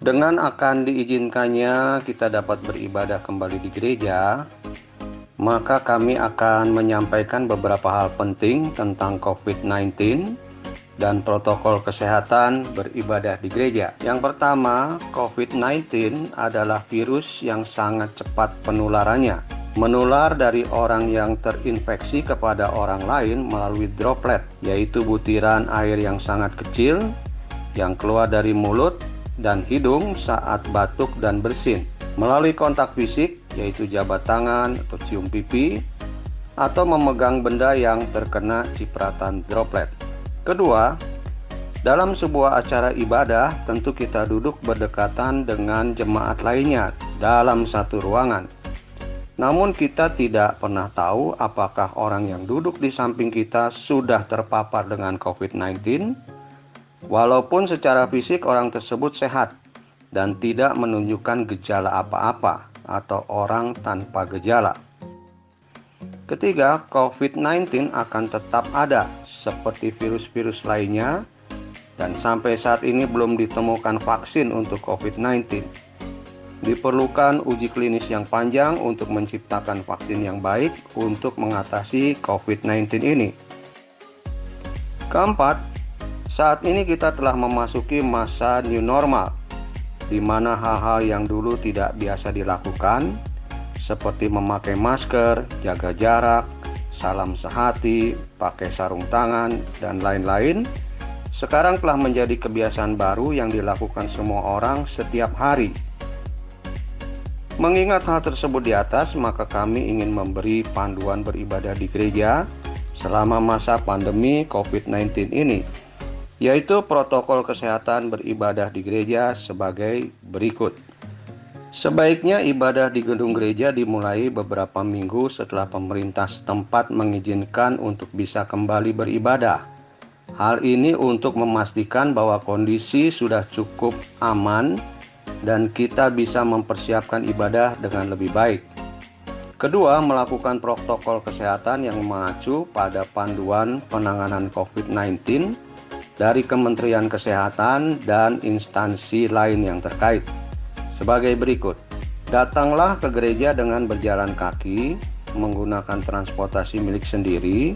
Dengan akan diizinkannya kita dapat beribadah kembali di gereja, maka kami akan menyampaikan beberapa hal penting tentang COVID-19 dan protokol kesehatan beribadah di gereja. Yang pertama, COVID-19 adalah virus yang sangat cepat penularannya. Menular dari orang yang terinfeksi kepada orang lain melalui droplet, yaitu butiran air yang sangat kecil yang keluar dari mulut dan hidung saat batuk dan bersin, melalui kontak fisik, yaitu jabat tangan atau cium pipi, atau memegang benda yang terkena cipratan droplet. Kedua, dalam sebuah acara ibadah, tentu kita duduk berdekatan dengan jemaat lainnya dalam satu ruangan. Namun kita tidak pernah tahu apakah orang yang duduk di samping kita sudah terpapar dengan COVID-19, walaupun secara fisik orang tersebut sehat dan tidak menunjukkan gejala apa-apa atau orang tanpa gejala. Ketiga, COVID-19 akan tetap ada seperti virus-virus lainnya dan sampai saat ini belum ditemukan vaksin untuk COVID-19. Diperlukan uji klinis yang panjang untuk menciptakan vaksin yang baik untuk mengatasi COVID-19 ini. Keempat, saat ini kita telah memasuki masa new normal, di mana hal-hal yang dulu tidak biasa dilakukan, seperti memakai masker, jaga jarak, salam sehati, pakai sarung tangan, dan lain-lain, sekarang telah menjadi kebiasaan baru yang dilakukan semua orang setiap hari. Mengingat hal tersebut di atas, maka kami ingin memberi panduan beribadah di gereja selama masa pandemi COVID-19 ini, yaitu protokol kesehatan beribadah di gereja sebagai berikut. Sebaiknya ibadah di gedung gereja dimulai beberapa minggu setelah pemerintah setempat mengizinkan untuk bisa kembali beribadah. Hal ini untuk memastikan bahwa kondisi sudah cukup aman dan kita bisa mempersiapkan ibadah dengan lebih baik. Kedua, melakukan protokol kesehatan yang mengacu pada panduan penanganan COVID-19 dari Kementerian Kesehatan dan instansi lain yang terkait. Sebagai berikut, datanglah ke gereja dengan berjalan kaki, menggunakan transportasi milik sendiri,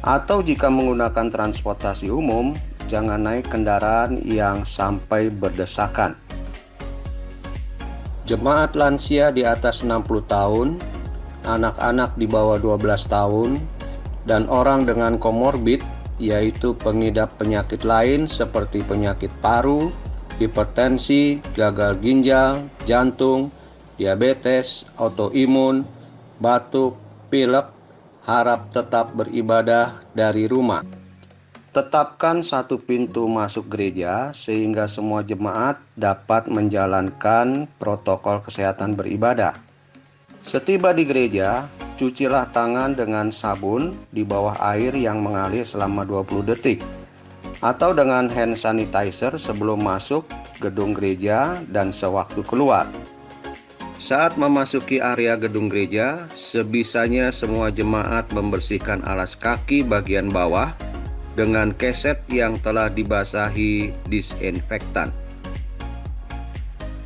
atau jika menggunakan transportasi umum, jangan naik kendaraan yang sampai berdesakan. Jemaat lansia di atas 60 tahun, anak-anak di bawah 12 tahun, dan orang dengan komorbid, yaitu pengidap penyakit lain seperti penyakit paru, hipertensi, gagal ginjal, jantung, diabetes, autoimun, batuk, pilek, harap tetap beribadah dari rumah. Tetapkan satu pintu masuk gereja sehingga semua jemaat dapat menjalankan protokol kesehatan beribadah. Setiba di gereja, cucilah tangan dengan sabun di bawah air yang mengalir selama 20 detik atau dengan hand sanitizer sebelum masuk gedung gereja dan sewaktu keluar. Saat memasuki area gedung gereja, sebisanya semua jemaat membersihkan alas kaki bagian bawah dengan keset yang telah dibasahi disinfektan.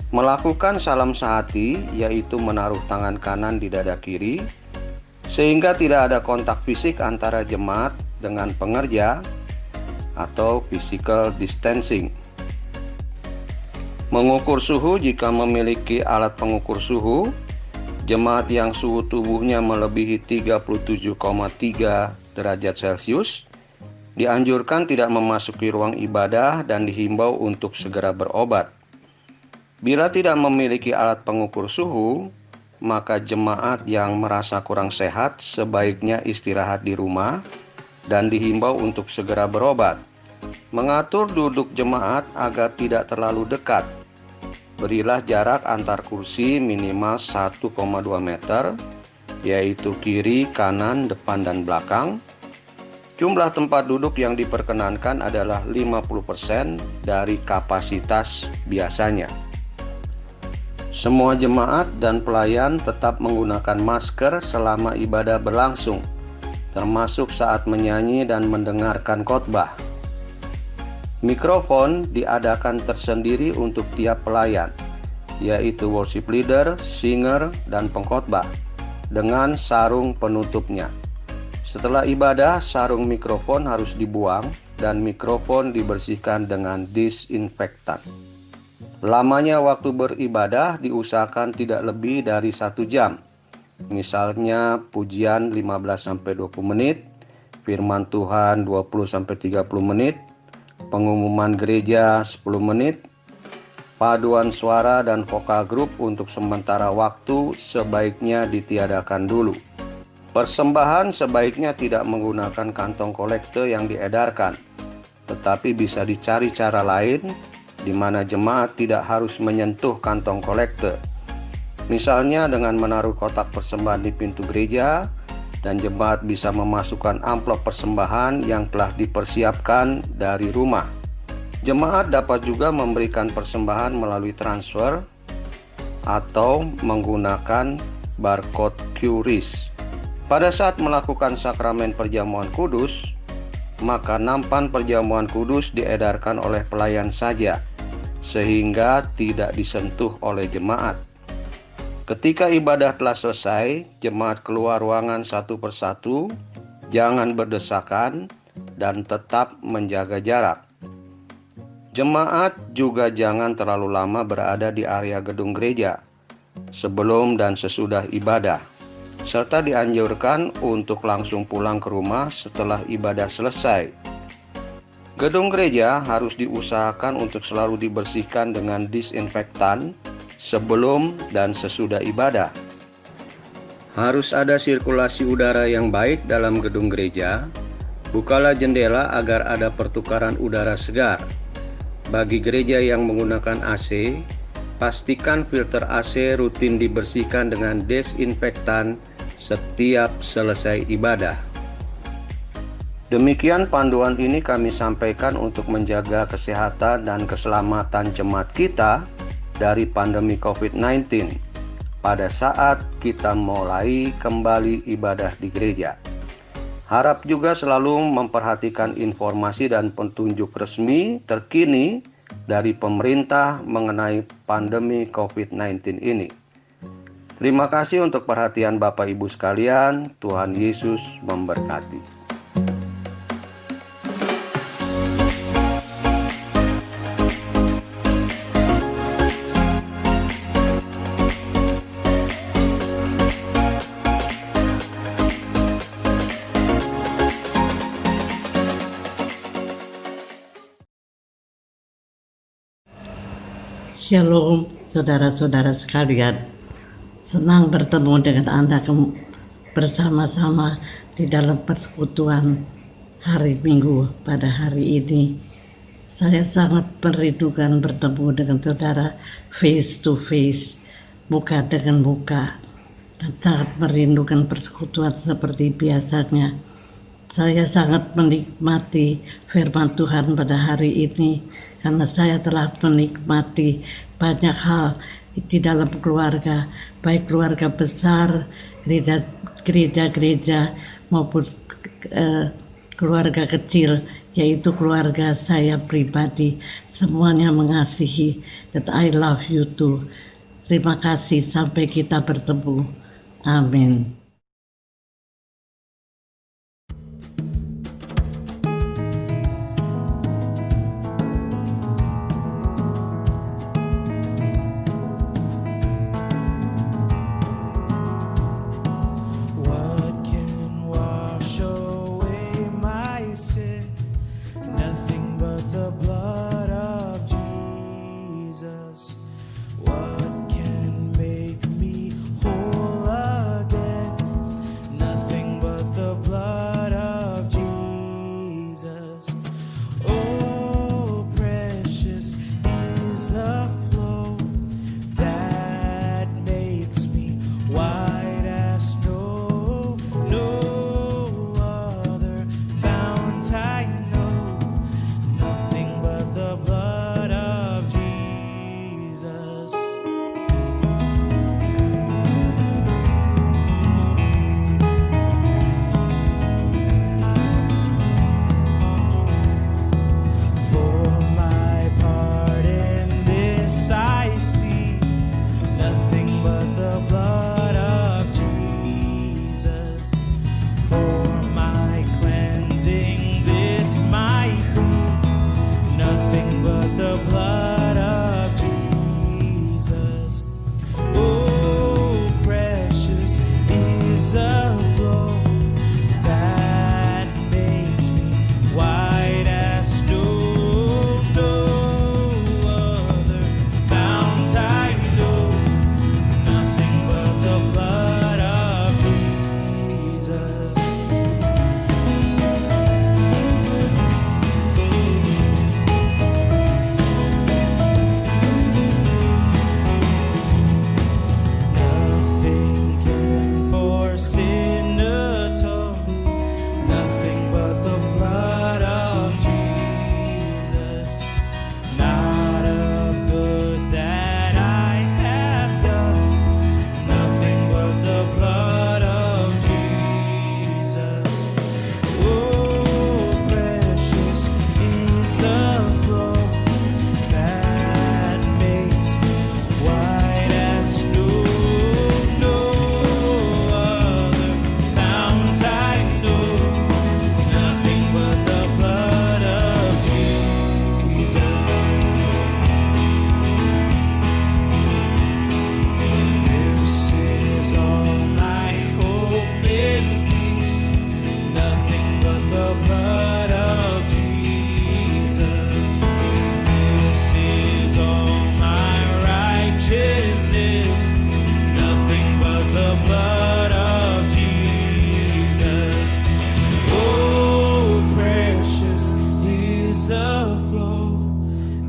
Melakukan salam sehati, yaitu menaruh tangan kanan di dada kiri, sehingga tidak ada kontak fisik antara jemaat dengan pengerja atau physical distancing. Mengukur suhu jika memiliki alat pengukur suhu, jemaat yang suhu tubuhnya melebihi 37,3 derajat Celcius dianjurkan tidak memasuki ruang ibadah dan dihimbau untuk segera berobat. Bila tidak memiliki alat pengukur suhu, maka jemaat yang merasa kurang sehat sebaiknya istirahat di rumah dan dihimbau untuk segera berobat. Mengatur duduk jemaat agar tidak terlalu dekat. Berilah jarak antar kursi minimal 1,2 meter, yaitu kiri, kanan, depan, dan belakang. Jumlah tempat duduk yang diperkenankan adalah 50% dari kapasitas biasanya. Semua jemaat dan pelayan tetap menggunakan masker selama ibadah berlangsung, termasuk saat menyanyi dan mendengarkan khotbah. Mikrofon diadakan tersendiri untuk tiap pelayan, yaitu worship leader, singer, dan pengkhotbah, dengan sarung penutupnya. Setelah ibadah, sarung mikrofon harus dibuang dan mikrofon dibersihkan dengan disinfektan. Lamanya waktu beribadah diusahakan tidak lebih dari 1 jam. Misalnya pujian 15-20 menit, firman Tuhan 20-30 menit, pengumuman gereja 10 menit, paduan suara dan vokal grup untuk sementara waktu sebaiknya ditiadakan dulu. Persembahan sebaiknya tidak menggunakan kantong kolekte yang diedarkan, tetapi bisa dicari cara lain di mana jemaat tidak harus menyentuh kantong kolekte. Misalnya dengan menaruh kotak persembahan di pintu gereja, dan jemaat bisa memasukkan amplop persembahan yang telah dipersiapkan dari rumah. Jemaat dapat juga memberikan persembahan melalui transfer atau menggunakan barcode QRIS. Pada saat melakukan sakramen perjamuan kudus, maka nampan perjamuan kudus diedarkan oleh pelayan saja, sehingga tidak disentuh oleh jemaat. Ketika ibadah telah selesai, jemaat keluar ruangan satu persatu, jangan berdesakan, dan tetap menjaga jarak. Jemaat juga jangan terlalu lama berada di area gedung gereja, sebelum dan sesudah ibadah, serta dianjurkan untuk langsung pulang ke rumah setelah ibadah selesai. Gedung gereja harus diusahakan untuk selalu dibersihkan dengan disinfektan sebelum dan sesudah ibadah. Harus ada sirkulasi udara yang baik dalam gedung gereja. Bukalah jendela agar ada pertukaran udara segar. Bagi gereja yang menggunakan AC, pastikan filter AC rutin dibersihkan dengan desinfektan setiap selesai ibadah. Demikian panduan ini kami sampaikan untuk menjaga kesehatan dan keselamatan jemaat kita dari pandemi COVID-19 pada saat kita mulai kembali ibadah di gereja. Harap juga selalu memperhatikan informasi dan petunjuk resmi terkini dari pemerintah mengenai pandemi COVID-19 ini. Terima kasih untuk perhatian Bapak Ibu sekalian. Tuhan Yesus memberkati. Shalom saudara-saudara sekalian, senang bertemu dengan Anda bersama-sama di dalam persekutuan hari Minggu pada hari ini. Saya sangat merindukan bertemu dengan saudara face to face, muka dengan muka, dan sangat merindukan persekutuan seperti biasanya. Saya sangat menikmati firman Tuhan pada hari ini karena saya telah menikmati banyak hal di dalam keluarga, baik keluarga besar, gereja-gereja maupun keluarga kecil, yaitu keluarga saya pribadi. Semuanya mengasihi, that I love you too. Terima kasih, sampai kita bertemu. Amin. What can make me whole again? darkness I see nothing but the blood of Jesus. For my cleansing this my plea, nothing but the blood of Jesus. Oh, precious is the flow that makes me white as snow. No other fount I know, nothing but the blood of Jesus. Nothing can for sin atone, nothing but the blood of Jesus. Not of good that I have done, nothing but the blood of Jesus. Oh, precious is the flow that makes me white as snow. No other fount I know, nothing but the blood of Jesus. This is all my hope and peace, nothing but the blood of Jesus. This is all my righteousness, nothing but the blood of Jesus. Oh, precious is the flow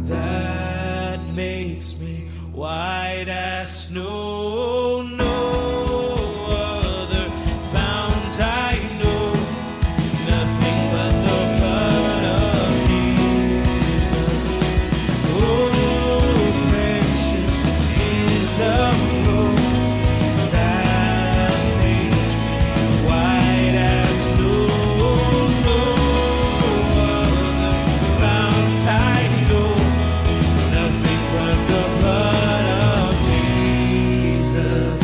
that makes me white as snow. No other fount I know, nothing but the blood of Jesus. Oh, precious is the flow that makes me white as snow. No other fount I know, nothing but the blood of Jesus.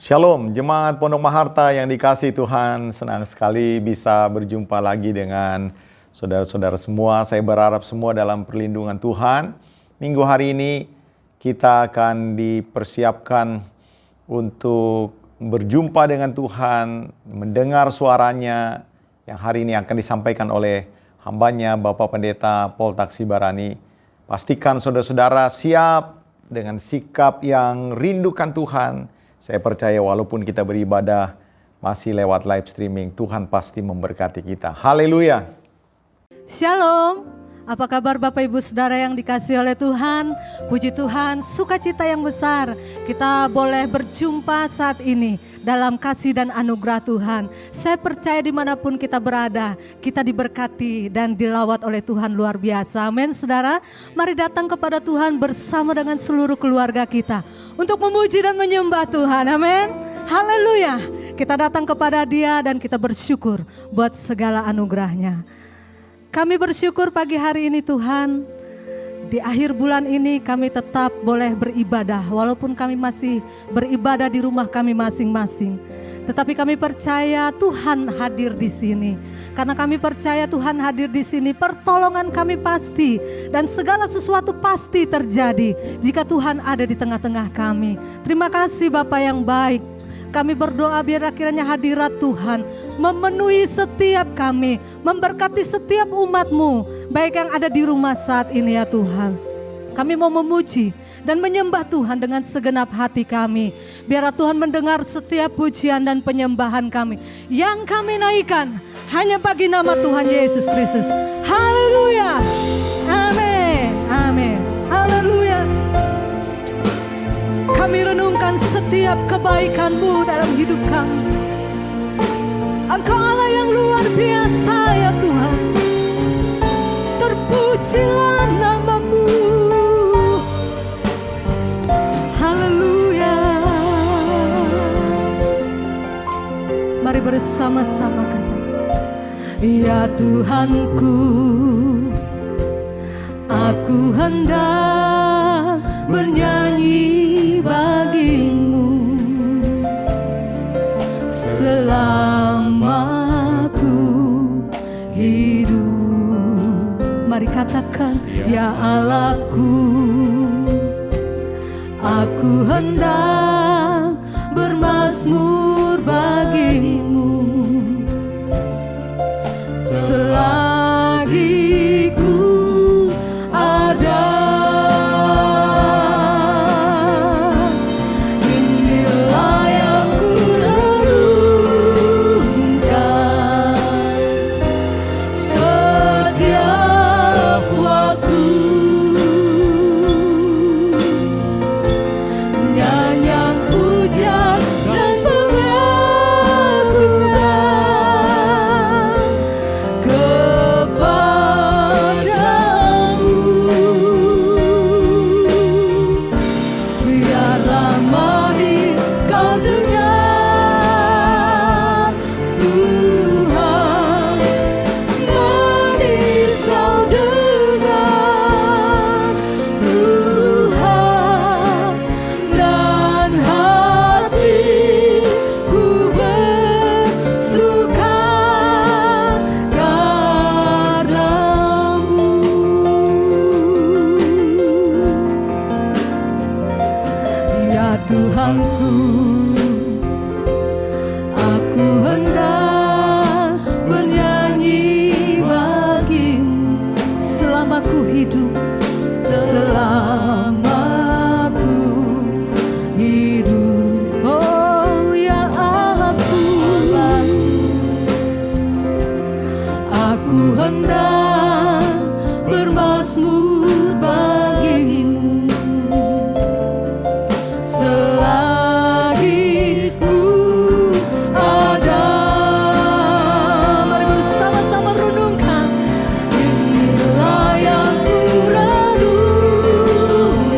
Shalom, jemaat Pondok Maharta yang dikasihi Tuhan, senang sekali bisa berjumpa lagi dengan saudara-saudara semua. Saya berharap semua dalam perlindungan Tuhan. Minggu hari ini kita akan dipersiapkan untuk berjumpa dengan Tuhan, mendengar suaranya yang hari ini akan disampaikan oleh hambanya Bapak Pendeta Paul Taksibarani. Pastikan saudara-saudara siap dengan sikap yang rindukan Tuhan. Saya percaya walaupun kita beribadah masih lewat live streaming, Tuhan pasti memberkati kita. Haleluya. Shalom, apa kabar Bapak Ibu Saudara yang dikasihi oleh Tuhan? Puji Tuhan, sukacita yang besar kita boleh berjumpa saat ini dalam kasih dan anugerah Tuhan. Saya percaya dimanapun kita berada, kita diberkati dan dilawat oleh Tuhan luar biasa. Amin saudara, mari datang kepada Tuhan bersama dengan seluruh keluarga kita untuk memuji dan menyembah Tuhan, amin. Haleluya, kita datang kepada Dia dan kita bersyukur buat segala anugerahnya. Kami bersyukur pagi hari ini Tuhan, di akhir bulan ini kami tetap boleh beribadah walaupun kami masih beribadah di rumah kami masing-masing. Tetapi kami percaya Tuhan hadir di sini. Karena kami percaya Tuhan hadir di sini, pertolongan kami pasti dan segala sesuatu pasti terjadi jika Tuhan ada di tengah-tengah kami. Terima kasih Bapa yang baik. Kami berdoa biar kiranya hadirat Tuhan memenuhi setiap kami, memberkati setiap umat-Mu, baik yang ada di rumah saat ini ya Tuhan. Kami mau memuji dan menyembah Tuhan dengan segenap hati kami. Biar Tuhan mendengar setiap pujian dan penyembahan kami yang kami naikkan hanya bagi nama Tuhan Yesus Kristus. Haleluya. Amin. Amin. Haleluya. Kami renungkan setiap kebaikan-Mu dalam hidup kami. Engkau Allah yang luar biasa ya Tuhan. terpujilah namamu. Haleluya. Mari bersama-sama kata, ya Tuhanku, aku hendak bernyanyi bagimu selama ku hidup. Mari katakan, ya Allahku, aku hendak bermazmur bagimu selagi ku ada. Inilah yang ku renungkan setiap waktu, nyanyian pujian dan pengagungan kepadamu. Biarlah manis kau dengar Tuhan, manis kau dengar Tuhan, dan hatiku bersuka karenamu. Ya Tuhanku, aku hendak bernyanyi bagimu selama ku hidup, selama ku hidup. Oh ya aku hendak bermazmur bagimu selagi ku ada. Mari bersama-sama renungkan, inilah yang ku renungkan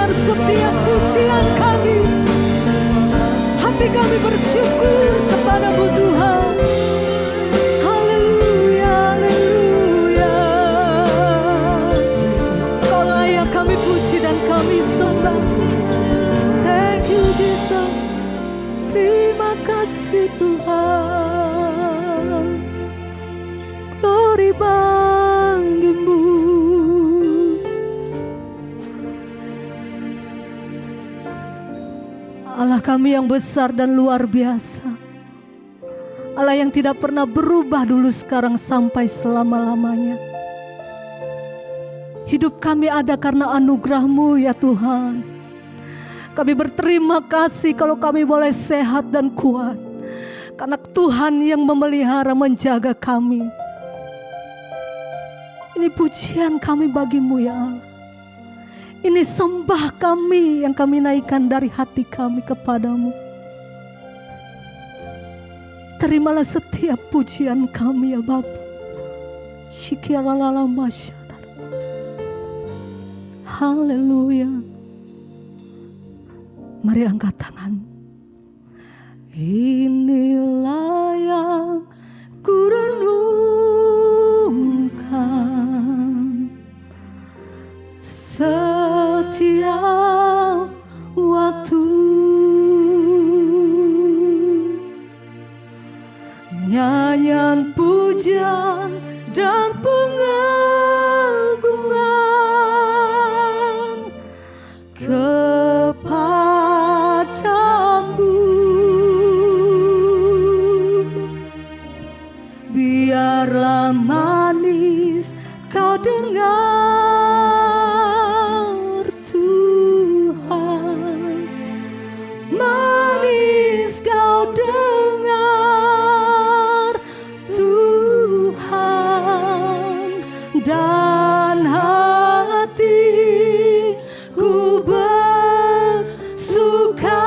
mendengar setiap pujian kami. Hati kami bersyukur kepadamu Tuhan. Haleluya, haleluya. Kau layak kami puji dan kami sembah. Thank you Jesus. Terima kasih Tuhan. Glory bagimu. Allah kami yang besar dan luar biasa. Allah yang tidak pernah berubah dulu, sekarang, sampai selama-lamanya. Hidup kami ada karena anugerah-Mu ya Tuhan. Kami berterima kasih kalau kami boleh sehat dan kuat. Karena Tuhan yang memelihara, menjaga kami. Ini pujian kami bagimu ya Allah. Ini sembah kami yang kami naikkan dari hati kami kepadamu. Terimalah setiap pujian kami ya Bapa. Syikialalala masyadar. Haleluya. Mari angkat tangan. Inilah yang ku renungkan setiap waktu, nyanyian pujian dan pengagungan kepadamu. Biarlah manis kau dengar dan hatiku bersuka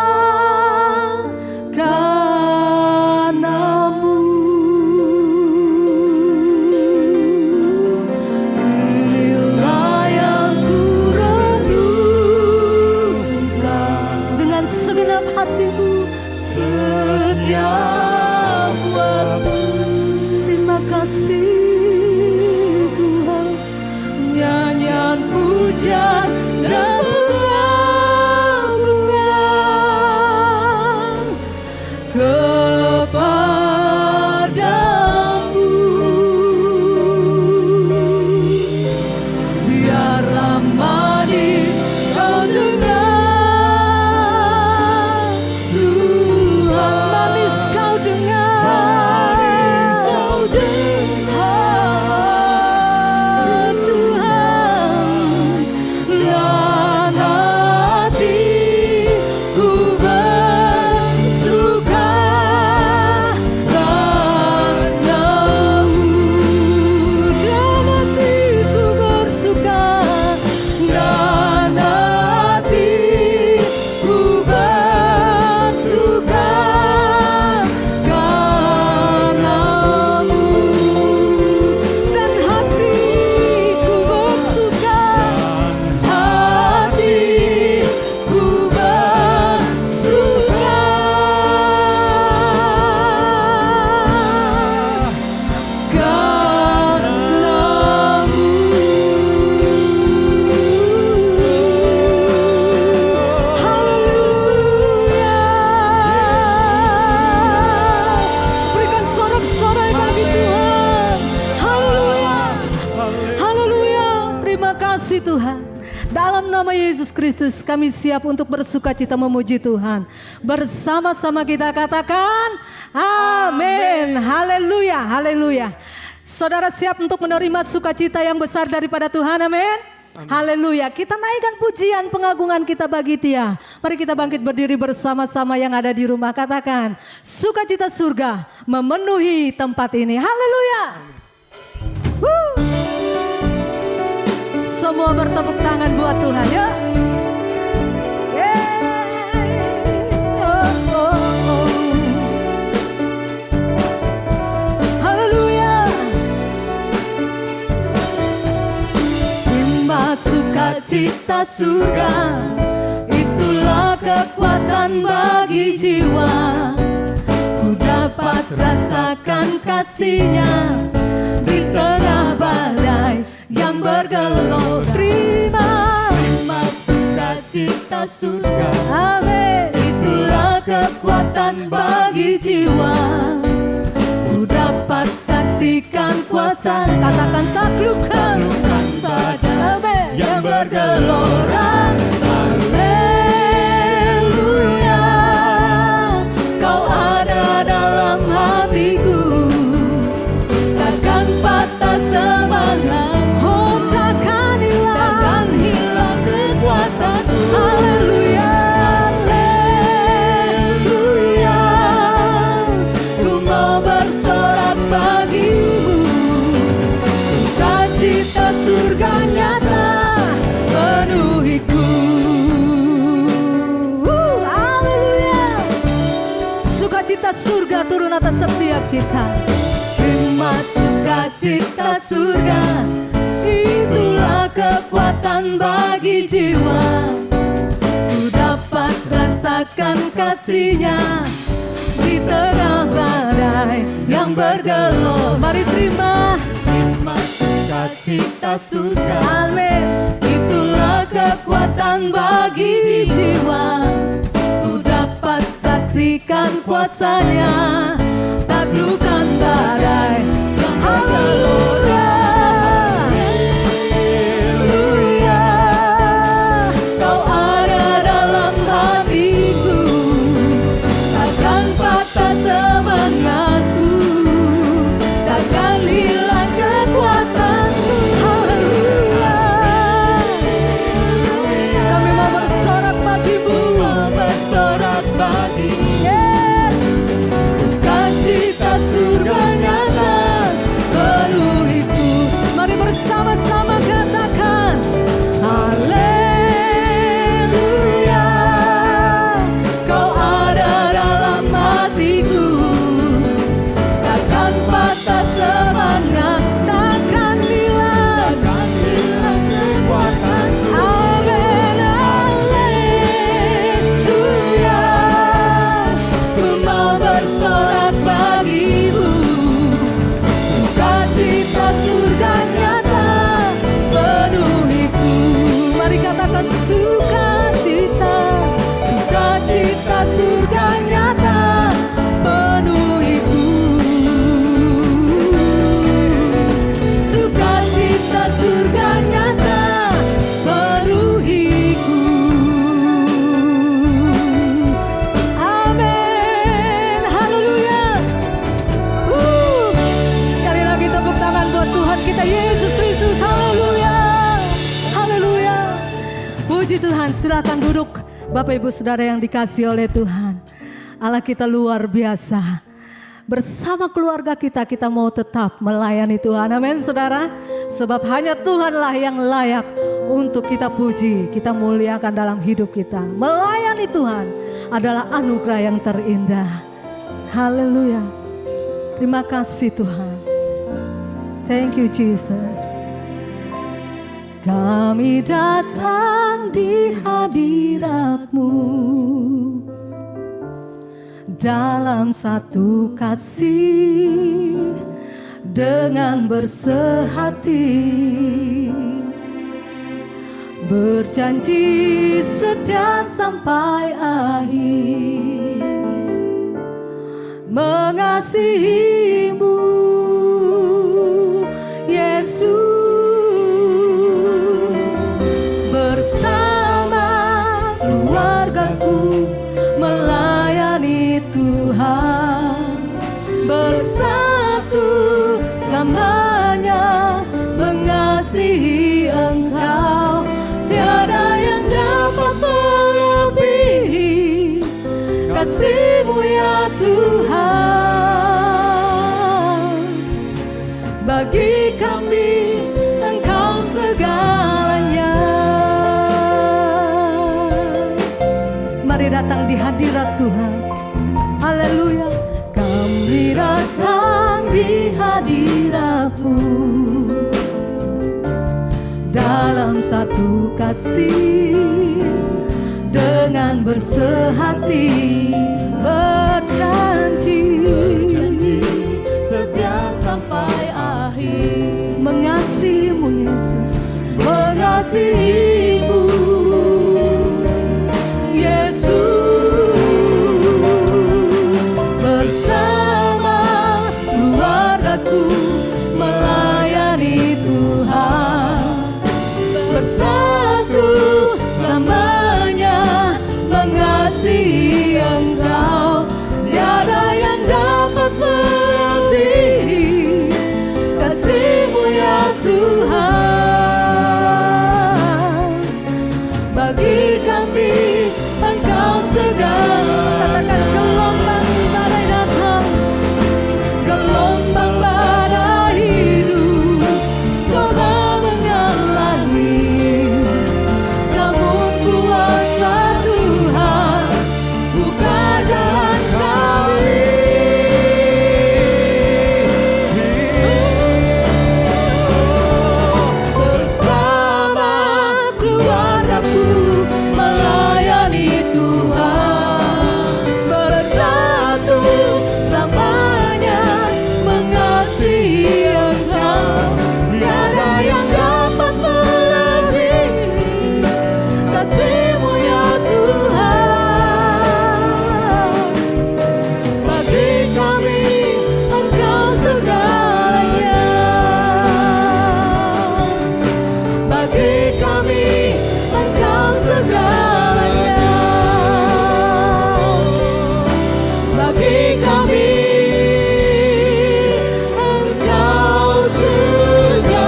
karenamu. Inilah yang ku renungkan dengan segenap hatimu setiap waktu. Terima kasih pujian dan pengagungan kepadamu. Biarlah manis kau dengar Tuhan. Manis kau dengar, manis kau dengar Tuhan. Dan hatiku bersuka karenamu. Dan hatiku bersuka, dan hatiku bersuka karenamu. Dan hatiku bersuka, hatiku bersuka karenamu. Haleluya. Berikan sorak-sorai bagi Tuhan. Haleluya. Haleluya. Terima kasih Tuhan. Dalam nama Yesus Kristus kami siap untuk bersuka cita memuji Tuhan. Bersama-sama kita katakan amin. Haleluya, haleluya. Saudara siap untuk menerima sukacita yang besar daripada Tuhan, amin. Haleluya. Kita naikkan pujian pengagungan kita bagi Dia. Mari kita bangkit berdiri bersama-sama yang ada di rumah. Katakan, sukacita surga memenuhi tempat ini. Haleluya. Semua bertepuk tangan buat Tuhan ya. Haleluya. Terima sukacita surga itulah kekuatan bagi jiwa. Ku dapat rasakan kasih-Nya di tengah badai yang bergelora. Terima sukacita surga. Amin. Itulah kekuatan bagi jiwa. Ku dapat saksikan kuasa. Katakan taklukkan badai yang bergelora. Haleluya, Kau ada dalam hatiku. Takkan patah semangat, oh takkan hilang kekuatan. Haleluya, haleluya, ku mau bersorak bagimu. Sukacita surga nyata penuhiku. Haleluya, sukacita surga turun atas setiap kita. Terima sukacita surga, itulah kekuatan bagi jiwa. Ku dapat rasakan kasih-Nya di tengah badai yang bergelora. Mari terima sukacita surga. Amin. Itulah kekuatan bagi jiwa. Ku dapat saksikan kuasa-Nya, taklukkan badai yang bergelora. Haleluya, Kau ada dalam hatiku. Takkan patah semangatku, takkan hilang kekuatanku. Haleluya, kami mau bersorak bagimu, mau bersorak bagi. Yes, sukacita surga nyata penuhiku. Mari bersama-sama katakan haleluya, Kau ada dalam hatiku. Takkan patah semangat, takkan hilang kekuatanku. Amin, haleluya, ku mau bersorak bagimu. Sukacita surga nyata penuhiku. Mari katakan sukacita surga nyata penuhiku. Sukacita surga nyata penuhiku. Amin, haleluya. Sekali lagi tepuk tangan buat Tuhan kita Yesus Kristus. Haleluya, haleluya. Puji Tuhan, silakan duduk Bapak Ibu Saudara yang dikasihi oleh Tuhan. Allah kita luar biasa. Bersama keluarga kita mau tetap melayani Tuhan. Amin saudara. Sebab hanya Tuhanlah yang layak untuk kita puji, kita muliakan dalam hidup kita. Melayani Tuhan adalah anugerah yang terindah. Haleluya. Terima kasih Tuhan. Thank you Jesus. Kami datang di hadirat-Mu dalam satu kasih dengan bersehati, berjanji setia sampai akhir, mengasihi-Mu Yesus. Bersama keluargaku melayani Tuhan, bersatu selamanya mengasihi Engkau. Tiada yang dapat melebihi kasih-Mu ya Tuhan. Bagi kami Engkau segalanya. Mari datang di hadirat Tuhan. Haleluya. Kami datang di hadirat-Mu dalam satu kasih dengan dan bersehati, berjanji setia sampai akhir. Mengasihimu Yesus, mengasihimu Yesus, bersama keluargaku melayani Tuhan, bersatu selamanya mengasihi Engkau. Tiada yang dapat melebihi kasih-Mu ya Tuhan. Bagi kami Engkau segala. Katakan gelombang badai datang, gelombang badai hidup coba menghalangi, namun kuasa Tuhan buka jalan kami. Bersama keluargaku melayani Tuhan, bersatu selamanya mengasihi Engkau. Tiada yang dapat melebihi kasih-Mu ya Tuhan. Bagi kami Engkau segalanya, bagi kami Engkau segalanya, bagi kami Engkau segalanya.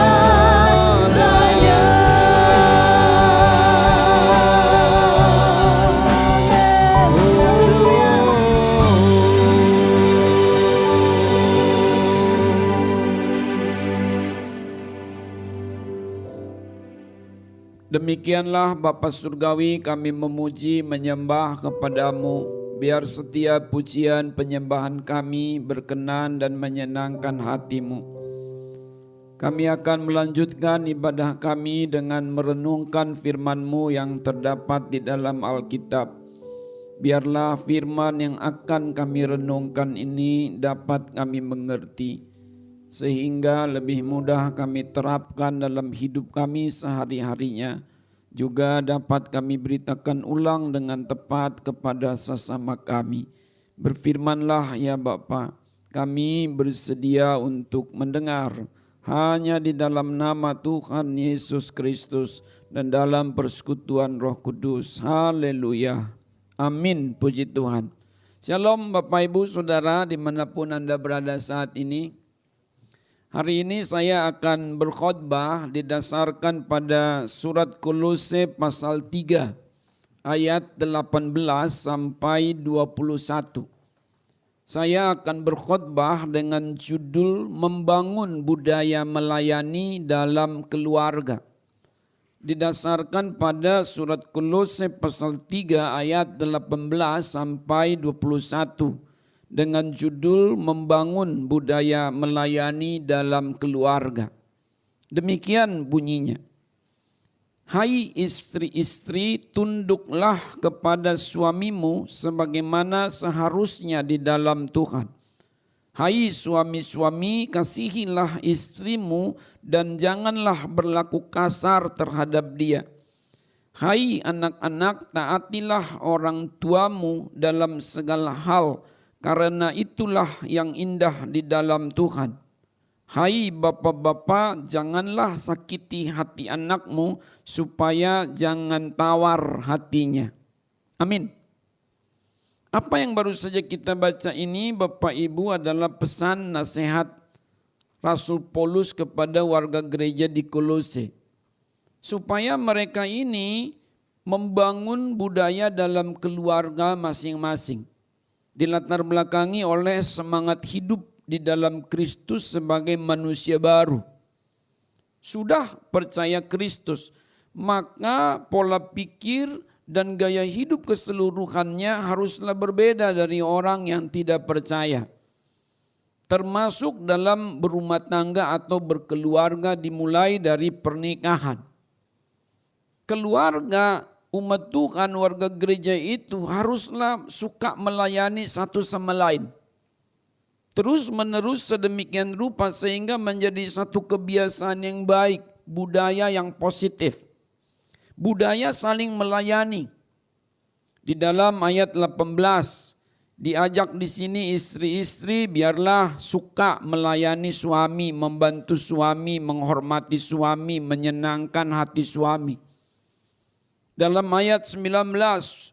Demikianlah Bapa Surgawi, kami memuji menyembah kepadamu. Biar setiap pujian penyembahan kami berkenan dan menyenangkan hati-Mu. Kami akan melanjutkan ibadah kami dengan merenungkan firman-Mu yang terdapat di dalam Alkitab. Biarlah firman yang akan kami renungkan ini dapat kami mengerti, sehingga lebih mudah kami terapkan dalam hidup kami sehari-harinya. Juga dapat kami beritakan ulang dengan tepat kepada sesama kami. Berfirmanlah ya Bapa, kami bersedia untuk mendengar hanya di dalam nama Tuhan Yesus Kristus dan dalam persekutuan Roh Kudus. Haleluya. Amin. Puji Tuhan. Shalom Bapak Ibu Saudara dimanapun Anda berada saat ini. Hari ini saya akan berkhotbah didasarkan pada surat Kolose pasal 3 ayat 18 sampai 21. Saya akan berkhotbah dengan judul membangun budaya melayani dalam keluarga. Didasarkan pada surat Kolose pasal 3 ayat 18 sampai 21. Dengan judul membangun budaya melayani dalam keluarga. Demikian bunyinya. Hai istri-istri, tunduklah kepada suamimu sebagaimana seharusnya di dalam Tuhan. Hai suami-suami, kasihilah istrimu dan janganlah berlaku kasar terhadap dia. Hai anak-anak, taatilah orang tuamu dalam segala hal, karena itulah yang indah di dalam Tuhan. Hai bapa-bapa, janganlah sakiti hati anakmu supaya jangan tawar hatinya. Amin. Apa yang baru saja kita baca ini Bapak Ibu adalah pesan nasihat Rasul Paulus kepada warga gereja di Kolose. Supaya mereka ini membangun budaya dalam keluarga masing-masing. Dilatar belakangi oleh semangat hidup di dalam Kristus sebagai manusia baru. Sudah percaya Kristus, maka pola pikir dan gaya hidup keseluruhannya haruslah berbeda dari orang yang tidak percaya. Termasuk dalam berumah tangga atau berkeluarga dimulai dari pernikahan. Keluarga umat Tuhan, warga gereja itu haruslah suka melayani satu sama lain. Terus menerus sedemikian rupa sehingga menjadi satu kebiasaan yang baik, budaya yang positif. Budaya saling melayani. Di dalam ayat 18 diajak di sini istri-istri biarlah suka melayani suami, membantu suami, menghormati suami, menyenangkan hati suami. Dalam ayat 19,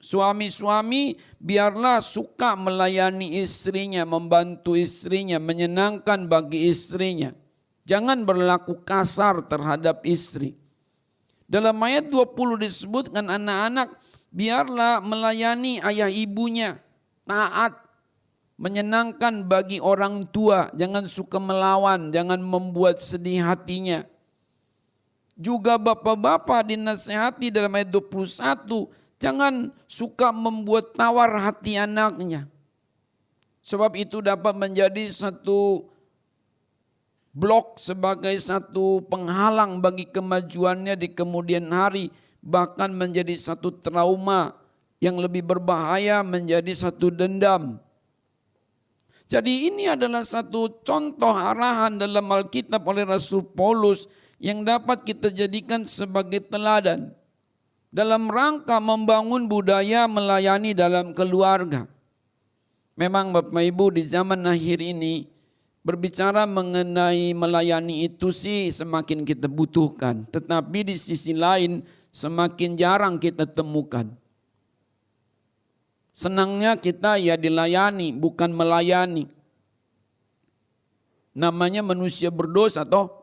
suami-suami biarlah suka melayani istrinya, membantu istrinya, menyenangkan bagi istrinya. Jangan berlaku kasar terhadap istri. Dalam ayat 20 disebutkan anak-anak biarlah melayani ayah ibunya, taat, menyenangkan bagi orang tua, jangan suka melawan, jangan membuat sedih hatinya. Juga bapak-bapak dinasihati dalam ayat 21, jangan suka membuat tawar hati anaknya. Sebab itu dapat menjadi satu blok sebagai satu penghalang bagi kemajuannya di kemudian hari, bahkan menjadi satu trauma yang lebih berbahaya, menjadi satu dendam. Jadi ini adalah satu contoh arahan dalam Alkitab oleh Rasul Paulus yang dapat kita jadikan sebagai teladan dalam rangka membangun budaya melayani dalam keluarga. Memang Bapak Ibu di zaman akhir ini berbicara mengenai melayani itu sih semakin kita butuhkan. Tetapi di sisi lain semakin jarang kita temukan. Senangnya kita ya dilayani bukan melayani. Namanya manusia berdosa toh.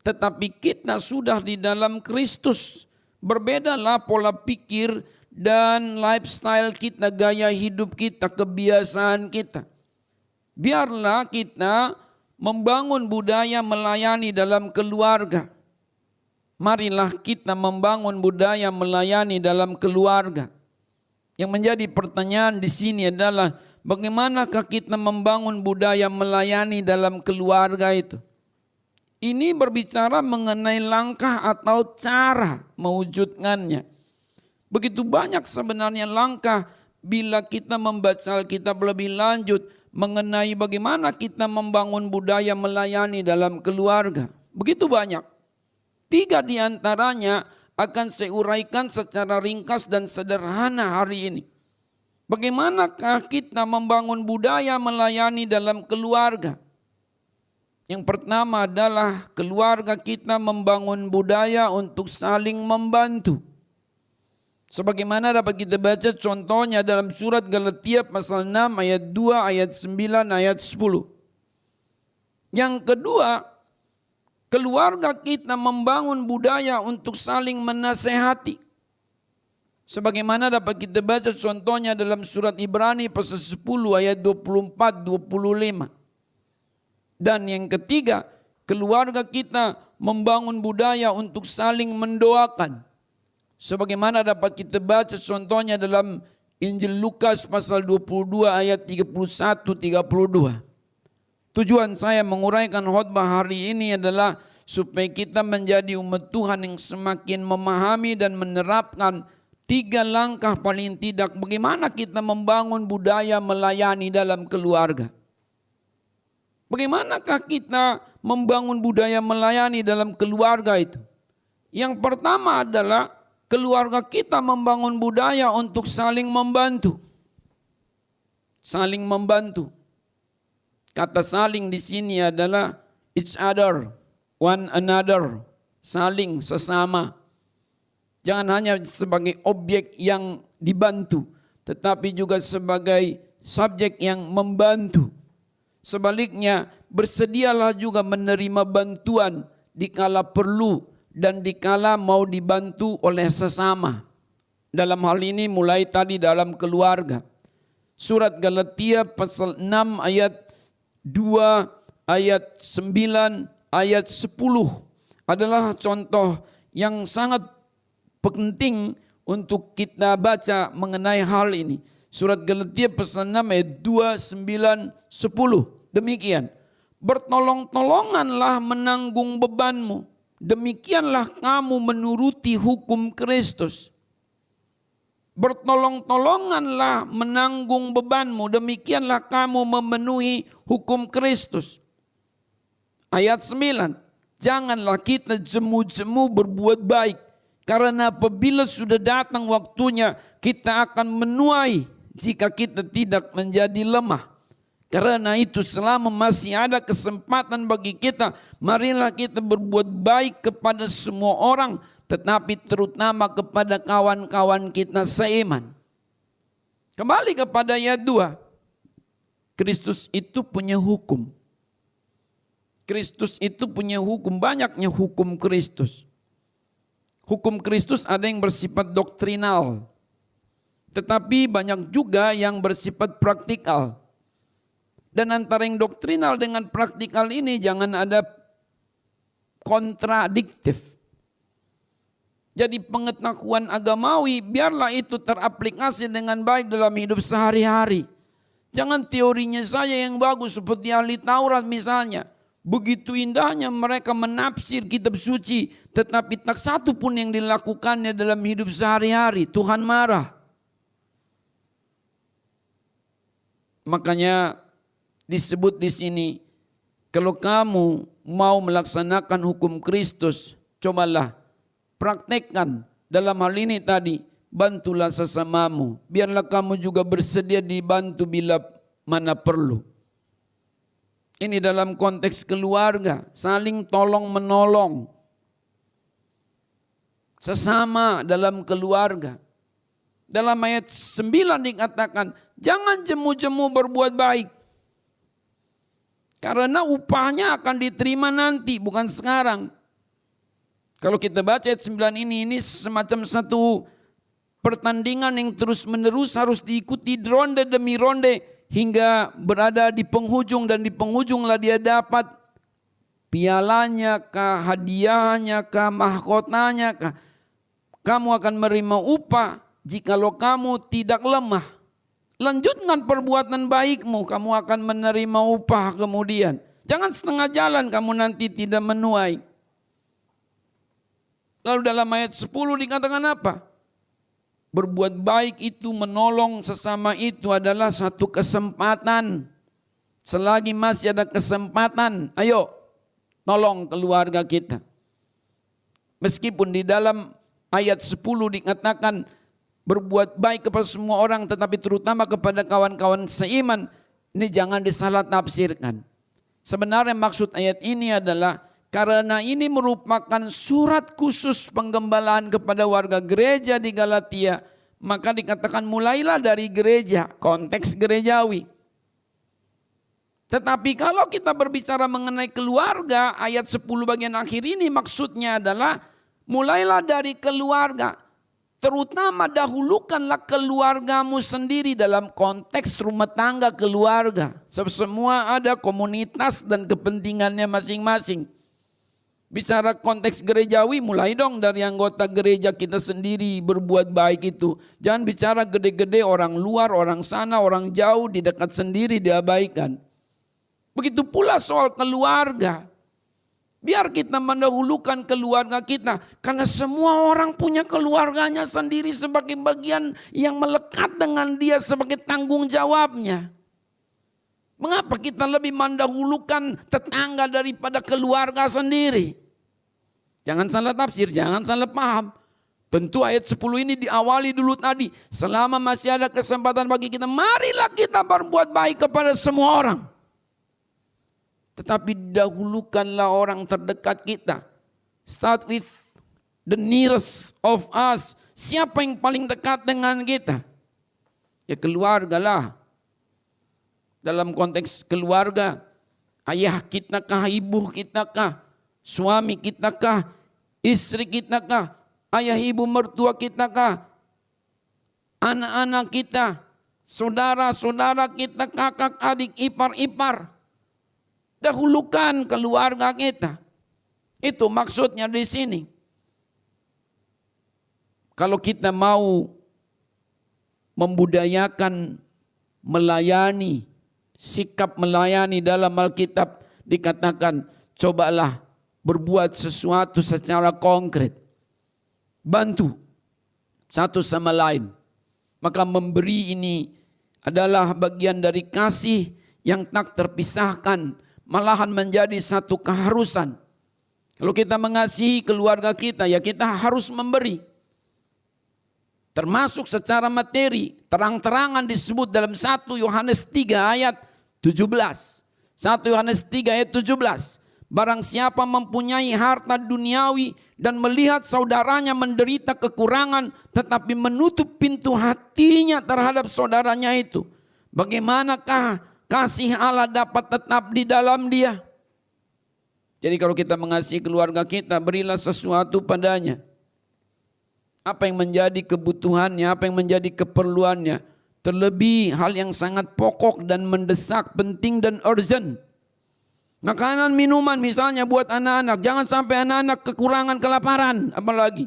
Tetapi kita sudah di dalam Kristus. Berbedalah pola pikir dan lifestyle kita, gaya hidup kita, kebiasaan kita. Biarlah kita membangun budaya melayani dalam keluarga. Marilah kita membangun budaya melayani dalam keluarga. Yang menjadi pertanyaan di sini adalah bagaimanakah kita membangun budaya melayani dalam keluarga itu? Ini berbicara mengenai langkah atau cara mewujudkannya. Begitu banyak sebenarnya langkah bila kita membaca Alkitab lebih lanjut mengenai bagaimana kita membangun budaya melayani dalam keluarga. Begitu banyak. 3 di antaranya akan saya uraikan secara ringkas dan sederhana hari ini. Bagaimanakah kita membangun budaya melayani dalam keluarga? Yang pertama adalah keluarga kita membangun budaya untuk saling membantu. Sebagaimana dapat kita baca contohnya dalam surat Galatia pasal 6 ayat 2, ayat 9, ayat 10. Yang kedua, keluarga kita membangun budaya untuk saling menasehati. Sebagaimana dapat kita baca contohnya dalam surat Ibrani pasal 10 ayat 24-25. Dan yang ketiga, keluarga kita membangun budaya untuk saling mendoakan. Sebagaimana dapat kita baca contohnya dalam Injil Lukas pasal 22 ayat 31-32. Tujuan saya menguraikan khotbah hari ini adalah supaya kita menjadi umat Tuhan yang semakin memahami dan menerapkan 3 langkah paling tidak bagaimana kita membangun budaya melayani dalam keluarga. Bagaimanakah kita membangun budaya melayani dalam keluarga itu? Yang pertama adalah keluarga kita membangun budaya untuk saling membantu. Saling membantu. Kata saling di sini adalah each other, one another, saling sesama. Jangan hanya sebagai objek yang dibantu, tetapi juga sebagai subjek yang membantu. Sebaliknya, bersedialah juga menerima bantuan dikala perlu dan dikala mau dibantu oleh sesama. Dalam hal ini mulai tadi dalam keluarga. Surat Galatia pasal 6 ayat 2, ayat 9, ayat 10 adalah contoh yang sangat penting untuk kita baca mengenai hal ini. Surat Galatia pasal 6 ayat 2, 9, 10. Demikian. Bertolong-tolonganlah menanggung bebanmu. Demikianlah kamu menuruti hukum Kristus. Bertolong-tolonganlah menanggung bebanmu, demikianlah kamu memenuhi hukum Kristus. Ayat 9, janganlah kita jemu-jemu berbuat baik, karena apabila sudah datang waktunya kita akan menuai jika kita tidak menjadi lemah. Karena itu selama masih ada kesempatan bagi kita, marilah kita berbuat baik kepada semua orang, tetapi terutama kepada kawan-kawan kita seiman. Kembali kepada ayat 2. Kristus itu punya hukum. Kristus itu punya hukum, banyaknya hukum Kristus. Hukum Kristus ada yang bersifat doktrinal, tetapi banyak juga yang bersifat praktikal. Dan antara yang doktrinal dengan praktikal ini jangan ada kontradiktif. Jadi pengetahuan agamawi biarlah itu teraplikasi dengan baik dalam hidup sehari-hari. Jangan teorinya saja yang bagus seperti ahli Taurat misalnya. Begitu indahnya mereka menafsir kitab suci, tetapi tak satu pun yang dilakukannya dalam hidup sehari-hari. Tuhan marah. Makanya disebut di sini, kalau kamu mau melaksanakan hukum Kristus, cobalah praktekkan dalam hal ini tadi, bantulah sesamamu. Biarlah kamu juga bersedia dibantu bila mana perlu. Ini dalam konteks keluarga, saling tolong menolong. Sesama dalam keluarga. Dalam ayat 9 dikatakan, jangan jemu-jemu berbuat baik. Karena upahnya akan diterima nanti, bukan sekarang. Kalau kita baca ayat 9 ini semacam satu pertandingan yang terus menerus harus diikuti ronde demi ronde hingga berada di penghujung, dan di penghujunglah dia dapat pialanya kah, hadiahnya kah, mahkotanya kah. Kamu akan menerima upah jikalau kamu tidak lemah. Lanjutkan perbuatan baikmu, kamu akan menerima upah kemudian. Jangan setengah jalan kamu nanti tidak menuai. Lalu dalam ayat 10 dikatakan apa? Berbuat baik itu, menolong sesama itu adalah satu kesempatan. Selagi masih ada kesempatan, ayo tolong keluarga kita. Meskipun di dalam ayat 10 dikatakan berbuat baik kepada semua orang, tetapi terutama kepada kawan-kawan seiman, ini jangan disalah tafsirkan. Sebenarnya maksud ayat ini adalah karena ini merupakan surat khusus penggembalaan kepada warga gereja di Galatia, maka dikatakan mulailah dari gereja, konteks gerejawi. Tetapi kalau kita berbicara mengenai keluarga, ayat 10 bagian akhir ini maksudnya adalah mulailah dari keluarga. Terutama dahulukanlah keluargamu sendiri dalam konteks rumah tangga keluarga. Semua ada komunitas dan kepentingannya masing-masing. Bicara konteks gerejawi, mulai dong dari anggota gereja kita sendiri berbuat baik itu. Jangan bicara gede-gede orang luar, orang sana, orang jauh, di dekat sendiri diabaikan. Begitu pula soal keluarga. Biar kita mendahulukan keluarga kita. Karena semua orang punya keluarganya sendiri sebagai bagian yang melekat dengan dia sebagai tanggung jawabnya. Mengapa kita lebih mendahulukan tetangga daripada keluarga sendiri? Jangan salah tafsir, jangan salah paham. Tentu ayat 10 ini diawali dulu tadi. Selama masih ada kesempatan bagi kita, marilah kita berbuat baik kepada semua orang. Tetapi dahulukanlah orang terdekat kita. Start with the nearest of us. Siapa yang paling dekat dengan kita? Ya keluarga lah. Dalam konteks keluarga, ayah kita kah, ibu kita kah, suami kita kah, istri kita kah, ayah ibu mertua kita kah, anak-anak kita, saudara-saudara kita, kakak, adik, ipar-ipar. Dahulukan keluarga kita. Itu maksudnya di sini. Kalau kita mau membudayakan melayani, sikap melayani dalam Alkitab dikatakan cobalah berbuat sesuatu secara konkret. Bantu satu sama lain. Maka memberi ini adalah bagian dari kasih yang tak terpisahkan, malahan menjadi satu keharusan. Kalau kita mengasihi keluarga kita, ya kita harus memberi. Termasuk secara materi, terang-terangan disebut dalam 1 Yohanes 3 ayat 17. 1 Yohanes 3 ayat 17. Barang siapa mempunyai harta duniawi dan melihat saudaranya menderita kekurangan, tetapi menutup pintu hatinya terhadap saudaranya itu, bagaimanakah kasih Allah dapat tetap di dalam dia? Jadi kalau kita mengasihi keluarga kita, berilah sesuatu padanya. Apa yang menjadi kebutuhannya, apa yang menjadi keperluannya. Terlebih hal yang sangat pokok dan mendesak, penting dan urgent. Makanan, minuman misalnya buat anak-anak. Jangan sampai anak-anak kekurangan, kelaparan apalagi.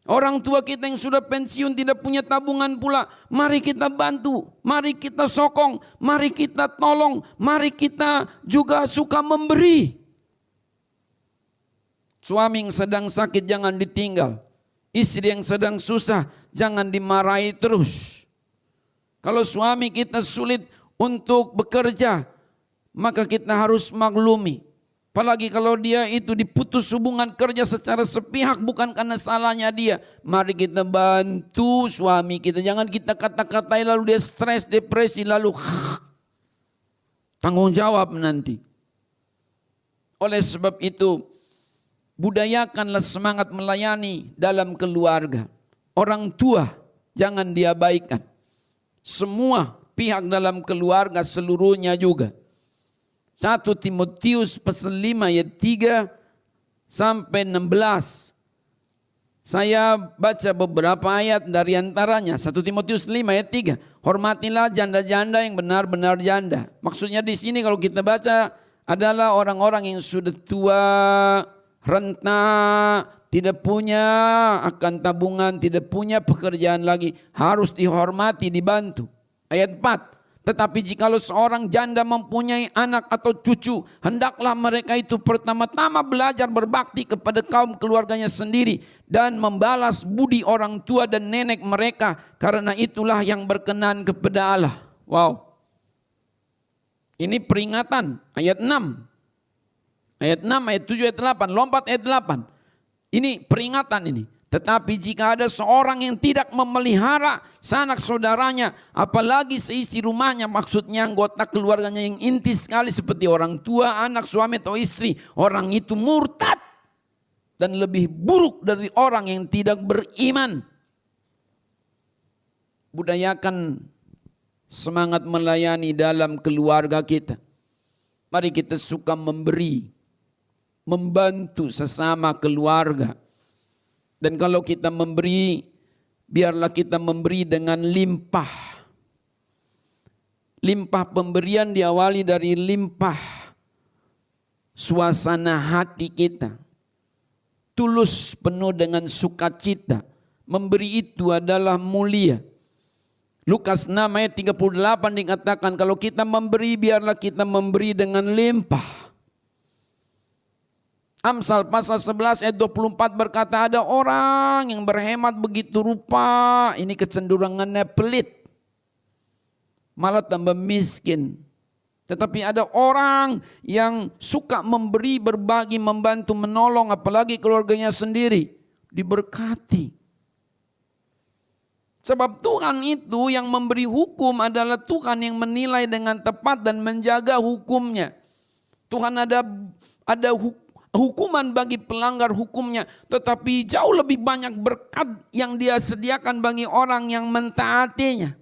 Orang tua kita yang sudah pensiun tidak punya tabungan pula. Mari kita bantu, mari kita sokong, mari kita tolong, mari kita juga suka memberi. Suami yang sedang sakit jangan ditinggal. Istri yang sedang susah jangan dimarahi terus. Kalau suami kita sulit untuk bekerja, maka kita harus maklumi. Apalagi kalau dia itu diputus hubungan kerja secara sepihak bukan karena salahnya dia. Mari kita bantu suami kita. Jangan kita kata-katai lalu dia stres, depresi, lalu tanggung jawab nanti. Oleh sebab itu, budayakanlah semangat melayani dalam keluarga. Orang tua jangan diabaikan. Semua pihak dalam keluarga seluruhnya juga. 1 Timotius pasal 5 ayat 3 sampai 16. Saya baca beberapa ayat dari antaranya. 1 Timotius 5 ayat 3. Hormatilah janda-janda yang benar-benar janda. Maksudnya di sini kalau kita baca adalah orang-orang yang sudah tua, renta, tidak punya akan tabungan, tidak punya pekerjaan lagi. Harus dihormati, dibantu. Ayat 4. Tetapi jikalau seorang janda mempunyai anak atau cucu, hendaklah mereka itu pertama-tama belajar berbakti kepada kaum keluarganya sendiri dan membalas budi orang tua dan nenek mereka, karena itulah yang berkenan kepada Allah. Wow. Ini peringatan ayat 6. Ayat 6, ayat 7, ayat 8, lompat ayat 8. Ini peringatan ini. Tetapi jika ada seorang yang tidak memelihara sanak saudaranya, apalagi seisi rumahnya, maksudnya anggota keluarganya yang inti sekali seperti orang tua, anak, suami atau istri, orang itu murtad dan lebih buruk dari orang yang tidak beriman. Budayakan semangat melayani dalam keluarga kita. Mari kita suka memberi, membantu sesama keluarga. Dan kalau kita memberi, biarlah kita memberi dengan limpah. Limpah pemberian diawali dari limpah suasana hati kita. Tulus, penuh dengan sukacita. Memberi itu adalah mulia. Lukas 6 ayat 38 dikatakan, kalau kita memberi, biarlah kita memberi dengan limpah. Amsal pasal 11 ayat 24 berkata, ada orang yang berhemat begitu rupa, ini kecenderungannya pelit, malah tambah miskin. Tetapi ada orang yang suka memberi, berbagi, membantu, menolong, apalagi keluarganya sendiri, diberkati. Sebab Tuhan itu yang memberi hukum adalah Tuhan yang menilai dengan tepat dan menjaga hukumnya. Tuhan ada hukuman bagi pelanggar hukumnya, tetapi jauh lebih banyak berkat yang dia sediakan bagi orang yang mentaatinya.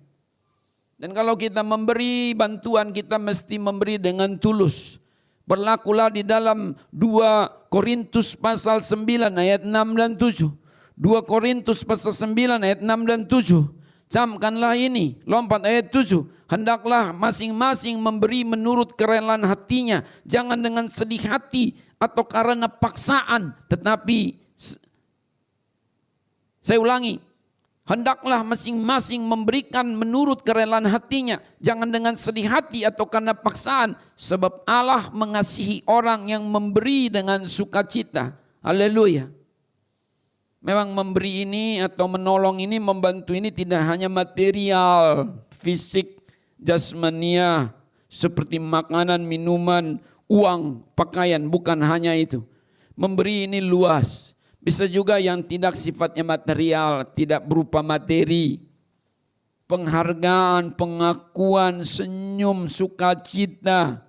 Dan kalau kita memberi bantuan, kita mesti memberi dengan tulus. Berlakulah di dalam 2 Korintus pasal 9 ayat 6 dan 7. 2 Korintus pasal 9 ayat 6 dan 7. Camkanlah ini, lompat ayat 7. Hendaklah masing-masing memberi menurut kerelaan hatinya, jangan dengan sedih hati atau karena paksaan, tetapi saya ulangi, hendaklah masing-masing memberikan menurut kerelaan hatinya, jangan dengan sedih hati atau karena paksaan, sebab Allah mengasihi orang yang memberi dengan sukacita. Haleluya. Memang memberi ini atau menolong ini, membantu ini tidak hanya material, fisik, jasmania, seperti makanan, minuman, uang, pakaian, bukan hanya itu. Memberi ini luas. Bisa juga yang tidak sifatnya material, tidak berupa materi. Penghargaan, pengakuan, senyum, sukacita,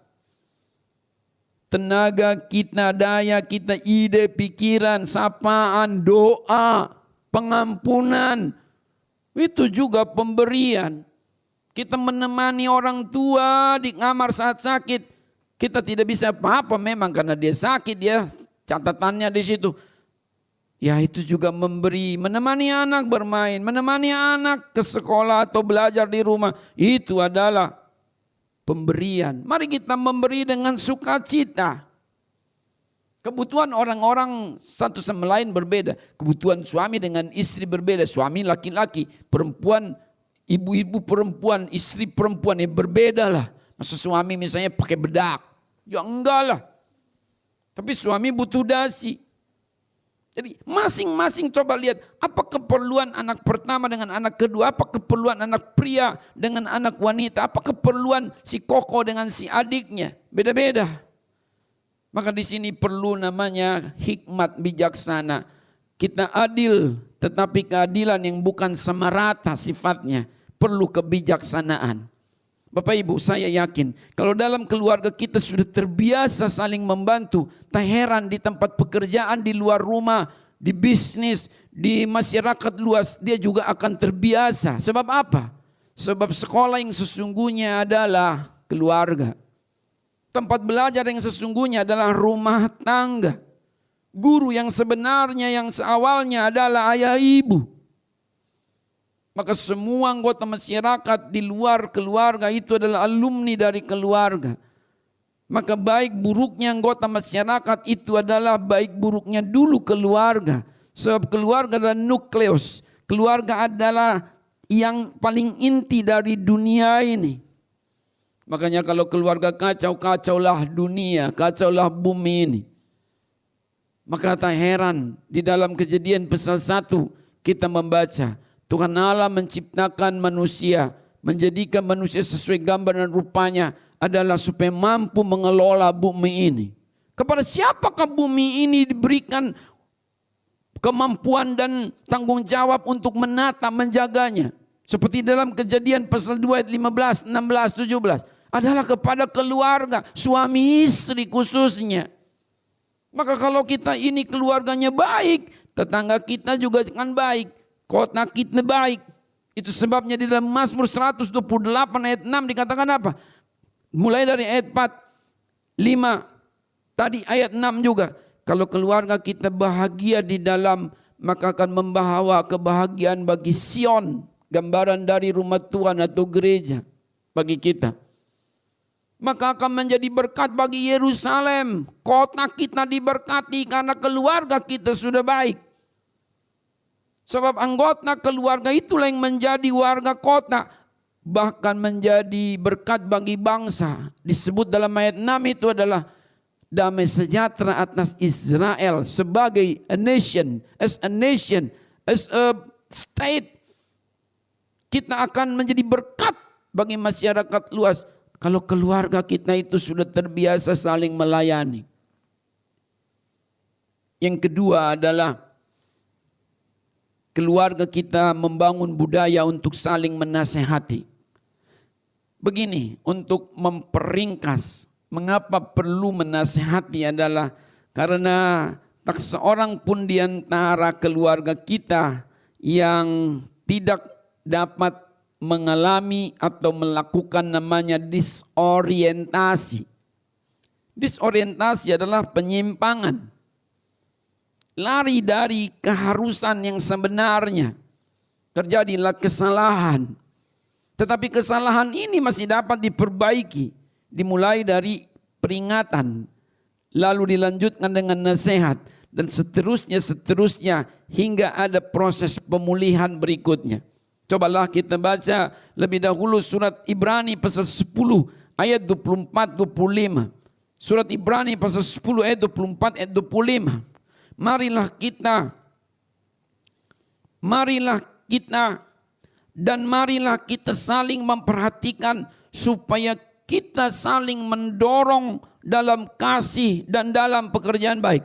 tenaga kita, daya kita, ide, pikiran, sapaan, doa, pengampunan. Itu juga pemberian. Kita menemani orang tua di kamar saat sakit. Kita tidak bisa apa-apa memang karena dia sakit ya. Catatannya di situ. Ya itu juga memberi, menemani anak bermain, menemani anak ke sekolah atau belajar di rumah. Itu adalah pemberian. Mari kita memberi dengan sukacita. Kebutuhan orang-orang satu sama lain berbeda. Kebutuhan suami dengan istri berbeda. Suami laki-laki, perempuan, ibu-ibu perempuan, istri perempuan ya berbeda lah. Masa suami misalnya pakai bedak. Ya enggak lah. Tapi suami butuh dasi. Jadi masing-masing coba lihat apa keperluan anak pertama dengan anak kedua, apa keperluan anak pria dengan anak wanita, apa keperluan si koko dengan si adiknya, beda-beda. Maka di sini perlu namanya hikmat bijaksana. Kita adil, tetapi keadilan yang bukan sama rata sifatnya, perlu kebijaksanaan. Bapak Ibu, saya yakin kalau dalam keluarga kita sudah terbiasa saling membantu, tak heran di tempat pekerjaan, di luar rumah, di bisnis, di masyarakat luas, dia juga akan terbiasa. Sebab apa? Sebab sekolah yang sesungguhnya adalah keluarga. Tempat belajar yang sesungguhnya adalah rumah tangga. Guru yang sebenarnya yang seawalnya adalah ayah ibu. Maka semua anggota masyarakat di luar keluarga itu adalah alumni dari keluarga. Maka baik buruknya anggota masyarakat itu adalah baik buruknya dulu keluarga. Sebab keluarga adalah nukleus. Keluarga adalah yang paling inti dari dunia ini. Makanya kalau keluarga kacau, kacaulah dunia, kacaulah bumi ini. Maka tak heran di dalam Kejadian pasal 1 kita membaca Tuhan Allah menciptakan manusia, menjadikan manusia sesuai gambar dan rupanya adalah supaya mampu mengelola bumi ini. Kepada siapakah bumi ini diberikan kemampuan dan tanggung jawab untuk menata, menjaganya? Seperti dalam Kejadian pasal 2 ayat 15, 16, 17. Adalah kepada keluarga, suami istri khususnya. Maka kalau kita ini keluarganya baik, tetangga kita juga akan baik. Kota kita baik. Itu sebabnya di dalam Mazmur 128 ayat 6 dikatakan apa? Mulai dari ayat 4, 5, tadi ayat 6 juga. Kalau keluarga kita bahagia di dalam, maka akan membawa kebahagiaan bagi Sion. Gambaran dari rumah Tuhan atau gereja bagi kita. Maka akan menjadi berkat bagi Yerusalem. Kota kita diberkati karena keluarga kita sudah baik. Sebab anggota keluarga itulah yang menjadi warga kota. Bahkan menjadi berkat bagi bangsa. Disebut dalam ayat 6 itu adalah damai sejahtera atas Israel sebagai a nation, as a state. Kita akan menjadi berkat bagi masyarakat luas. Kalau keluarga kita itu sudah terbiasa saling melayani. Yang kedua adalah keluarga kita membangun budaya untuk saling menasehati. Begini, untuk memperingkas mengapa perlu menasehati adalah karena tak seorang pun di antara keluarga kita yang tidak dapat mengalami atau melakukan namanya disorientasi. Disorientasi adalah penyimpangan. Lari dari keharusan yang sebenarnya. Terjadilah kesalahan. Tetapi kesalahan ini masih dapat diperbaiki. Dimulai dari peringatan. Lalu dilanjutkan dengan nasihat. Dan seterusnya hingga ada proses pemulihan berikutnya. Cobalah kita baca lebih dahulu surat Ibrani pasal 10 ayat 24-25. Surat Ibrani pasal 10 ayat 24 ayat 25. Marilah kita marilah kita saling memperhatikan supaya kita saling mendorong dalam kasih dan dalam pekerjaan baik.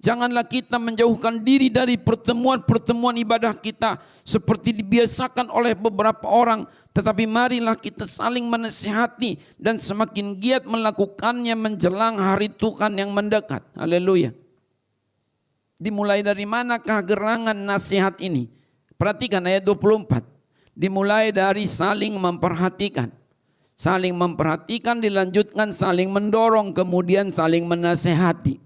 Janganlah kita menjauhkan diri dari pertemuan-pertemuan ibadah kita seperti dibiasakan oleh beberapa orang, tetapi marilah kita saling menasihati dan semakin giat melakukannya menjelang hari Tuhan yang mendekat. Haleluya. Dimulai dari manakah gerangan nasihat ini? Perhatikan ayat 24. Dimulai dari saling memperhatikan. Saling memperhatikan dilanjutkan saling mendorong, kemudian saling menasehati.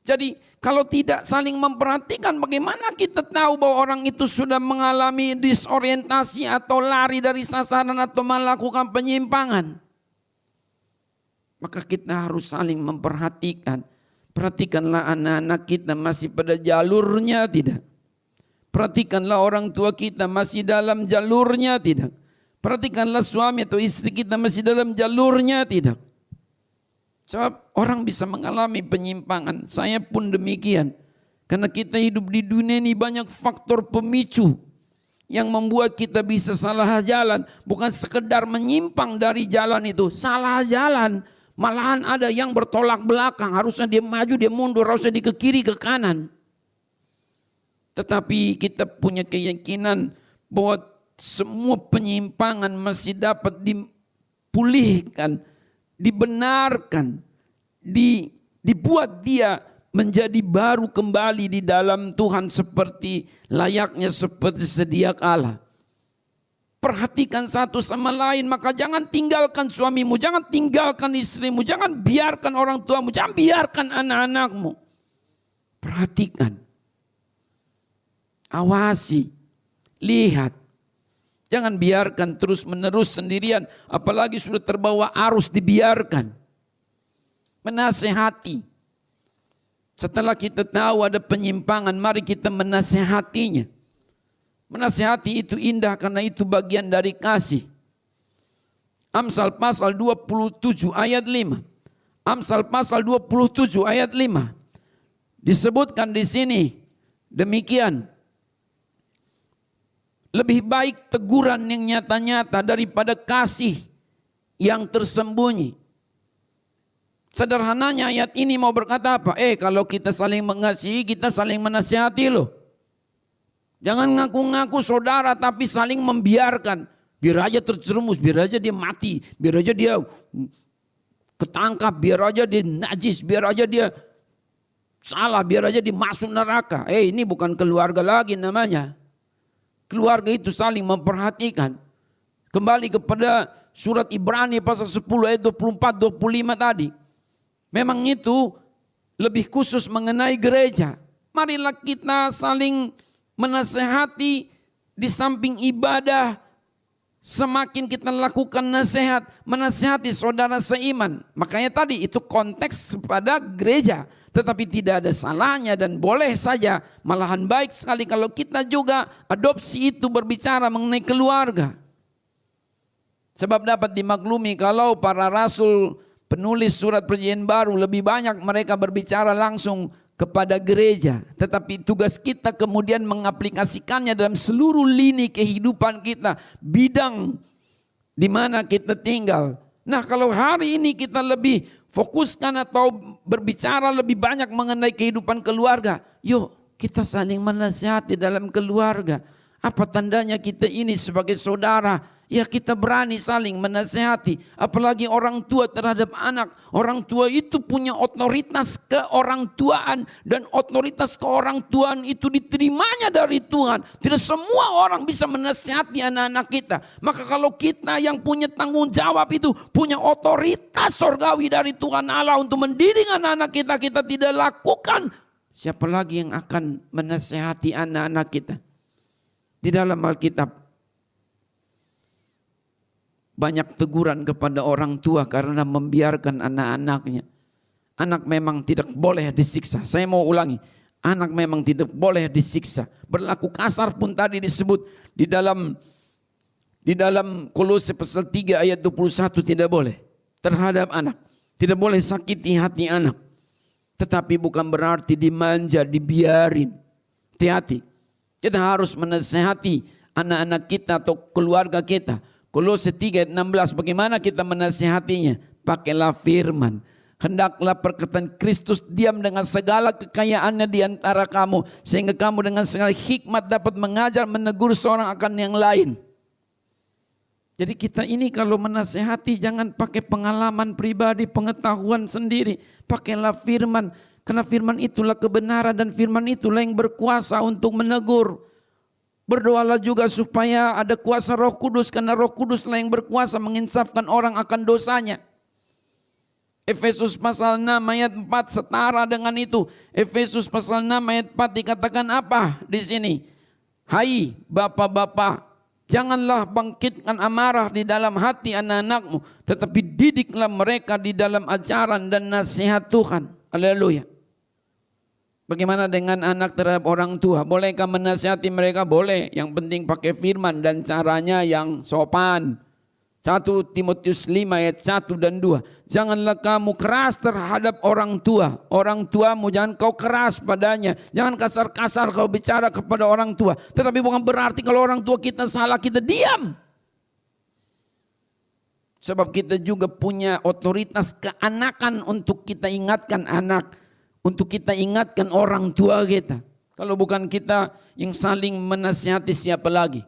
Jadi kalau tidak saling memperhatikan, bagaimana kita tahu bahwa orang itu sudah mengalami disorientasi atau lari dari sasaran atau melakukan penyimpangan? Maka kita harus saling memperhatikan. Perhatikanlah anak-anak kita masih pada jalurnya tidak. Perhatikanlah orang tua kita masih dalam jalurnya tidak. Perhatikanlah suami atau istri kita masih dalam jalurnya tidak. Sebab orang bisa mengalami penyimpangan. Saya pun demikian. Karena kita hidup di dunia ini banyak faktor pemicu yang membuat kita bisa salah jalan. Bukan sekedar menyimpang dari jalan itu. Salah jalan. Malahan ada yang bertolak belakang. Harusnya dia maju, dia mundur. Harusnya dia ke kiri, ke kanan. Tetapi kita punya keyakinan bahwa semua penyimpangan masih dapat dipulihkan, dibenarkan, dibuat dia menjadi baru kembali di dalam Tuhan seperti layaknya seperti sedia kala. Perhatikan satu sama lain, maka jangan tinggalkan suamimu, jangan tinggalkan istrimu, jangan biarkan orang tuamu, jangan biarkan anak-anakmu. Perhatikan, awasi, lihat. Jangan biarkan terus menerus sendirian, apalagi sudah terbawa arus dibiarkan. Menasehati. Setelah kita tahu ada penyimpangan, mari kita menasehatinya. Menasehati itu indah karena itu bagian dari kasih. Amsal pasal 27 ayat 5. Amsal pasal 27 ayat 5. Disebutkan di sini demikian. Lebih baik teguran yang nyata-nyata daripada kasih yang tersembunyi. Sederhananya ayat ini mau berkata apa? Kalau kita saling mengasihi, kita saling menasihati loh. Jangan ngaku-ngaku saudara tapi saling membiarkan. Biar aja terjerumus, biar aja dia mati, biar aja dia ketangkap, biar aja dia najis, biar aja dia salah, biar aja dia masuk neraka. Ini bukan keluarga lagi namanya. Keluarga itu saling memperhatikan. Kembali kepada surat Ibrani pasal 10 ayat 24-25 tadi. Memang itu lebih khusus mengenai gereja. Marilah kita saling menasehati di samping ibadah. Semakin kita lakukan nasihat, menasehati saudara seiman. Makanya tadi itu konteks pada gereja. Tetapi tidak ada salahnya dan boleh saja, malahan baik sekali kalau kita juga adopsi itu berbicara mengenai keluarga. Sebab dapat dimaklumi kalau para rasul penulis surat perjanjian baru lebih banyak mereka berbicara langsung kepada gereja. Tetapi tugas kita kemudian mengaplikasikannya dalam seluruh lini kehidupan kita, bidang di mana kita tinggal. Nah, kalau hari ini kita lebih fokuskan atau berbicara lebih banyak mengenai kehidupan keluarga, yuk kita saling menasihati dalam keluarga. Apa tandanya kita ini sebagai saudara? Ya kita berani saling menasihati. Apalagi orang tua terhadap anak. Orang tua itu punya otoritas keorangtuaan. Dan otoritas keorangtuaan itu diterimanya dari Tuhan. Tidak semua orang bisa menasihati anak-anak kita. Maka kalau kita yang punya tanggung jawab itu punya otoritas surgawi dari Tuhan Allah untuk mendidik anak-anak kita, kita tidak lakukan. Siapa lagi yang akan menasihati anak-anak kita? Di dalam Alkitab banyak teguran kepada orang tua karena membiarkan anak-anaknya. Anak memang tidak boleh disiksa. Saya mau ulangi. Anak memang tidak boleh disiksa. Berlaku kasar pun tadi disebut di dalam Kolose pasal 3 ayat 21 tidak boleh terhadap anak. Tidak boleh sakiti hati anak. Tetapi bukan berarti dimanja, dibiarin. Hati-hati. Kita harus menasehati anak-anak kita atau keluarga kita. Kolose 3 ayat 16, bagaimana kita menasehatinya? Pakailah firman. Hendaklah perkataan Kristus diam dengan segala kekayaannya di antara kamu, sehingga kamu dengan segala hikmat dapat mengajar, menegur seorang akan yang lain. Jadi kita ini kalau menasehati jangan pakai pengalaman pribadi, pengetahuan sendiri. Pakailah firman, karena firman itulah kebenaran dan firman itulah yang berkuasa untuk menegur. Berdoalah juga supaya ada kuasa Roh Kudus, karena Roh Kuduslah yang berkuasa menginsafkan orang akan dosanya. Efesus pasal 6 ayat 4 setara dengan itu. Efesus pasal 6 ayat 4 dikatakan apa di sini? Hai bapak-bapak, janganlah bangkitkan amarah di dalam hati anak-anakmu, tetapi didiklah mereka di dalam ajaran dan nasihat Tuhan. Haleluya. Bagaimana dengan anak terhadap orang tua? Bolehkah menasihati mereka? Boleh. Yang penting pakai firman dan caranya yang sopan. 1 Timotius 5 ayat 1 dan 2. Janganlah kamu keras terhadap orang tua. Orang tuamu jangan kau keras padanya. Jangan kasar-kasar kau bicara kepada orang tua. Tetapi bukan berarti kalau orang tua kita salah kita diam. Sebab kita juga punya otoritas keanakan untuk kita ingatkan anak. Untuk kita ingatkan orang tua kita. Kalau bukan kita yang saling menasihati, siapa lagi?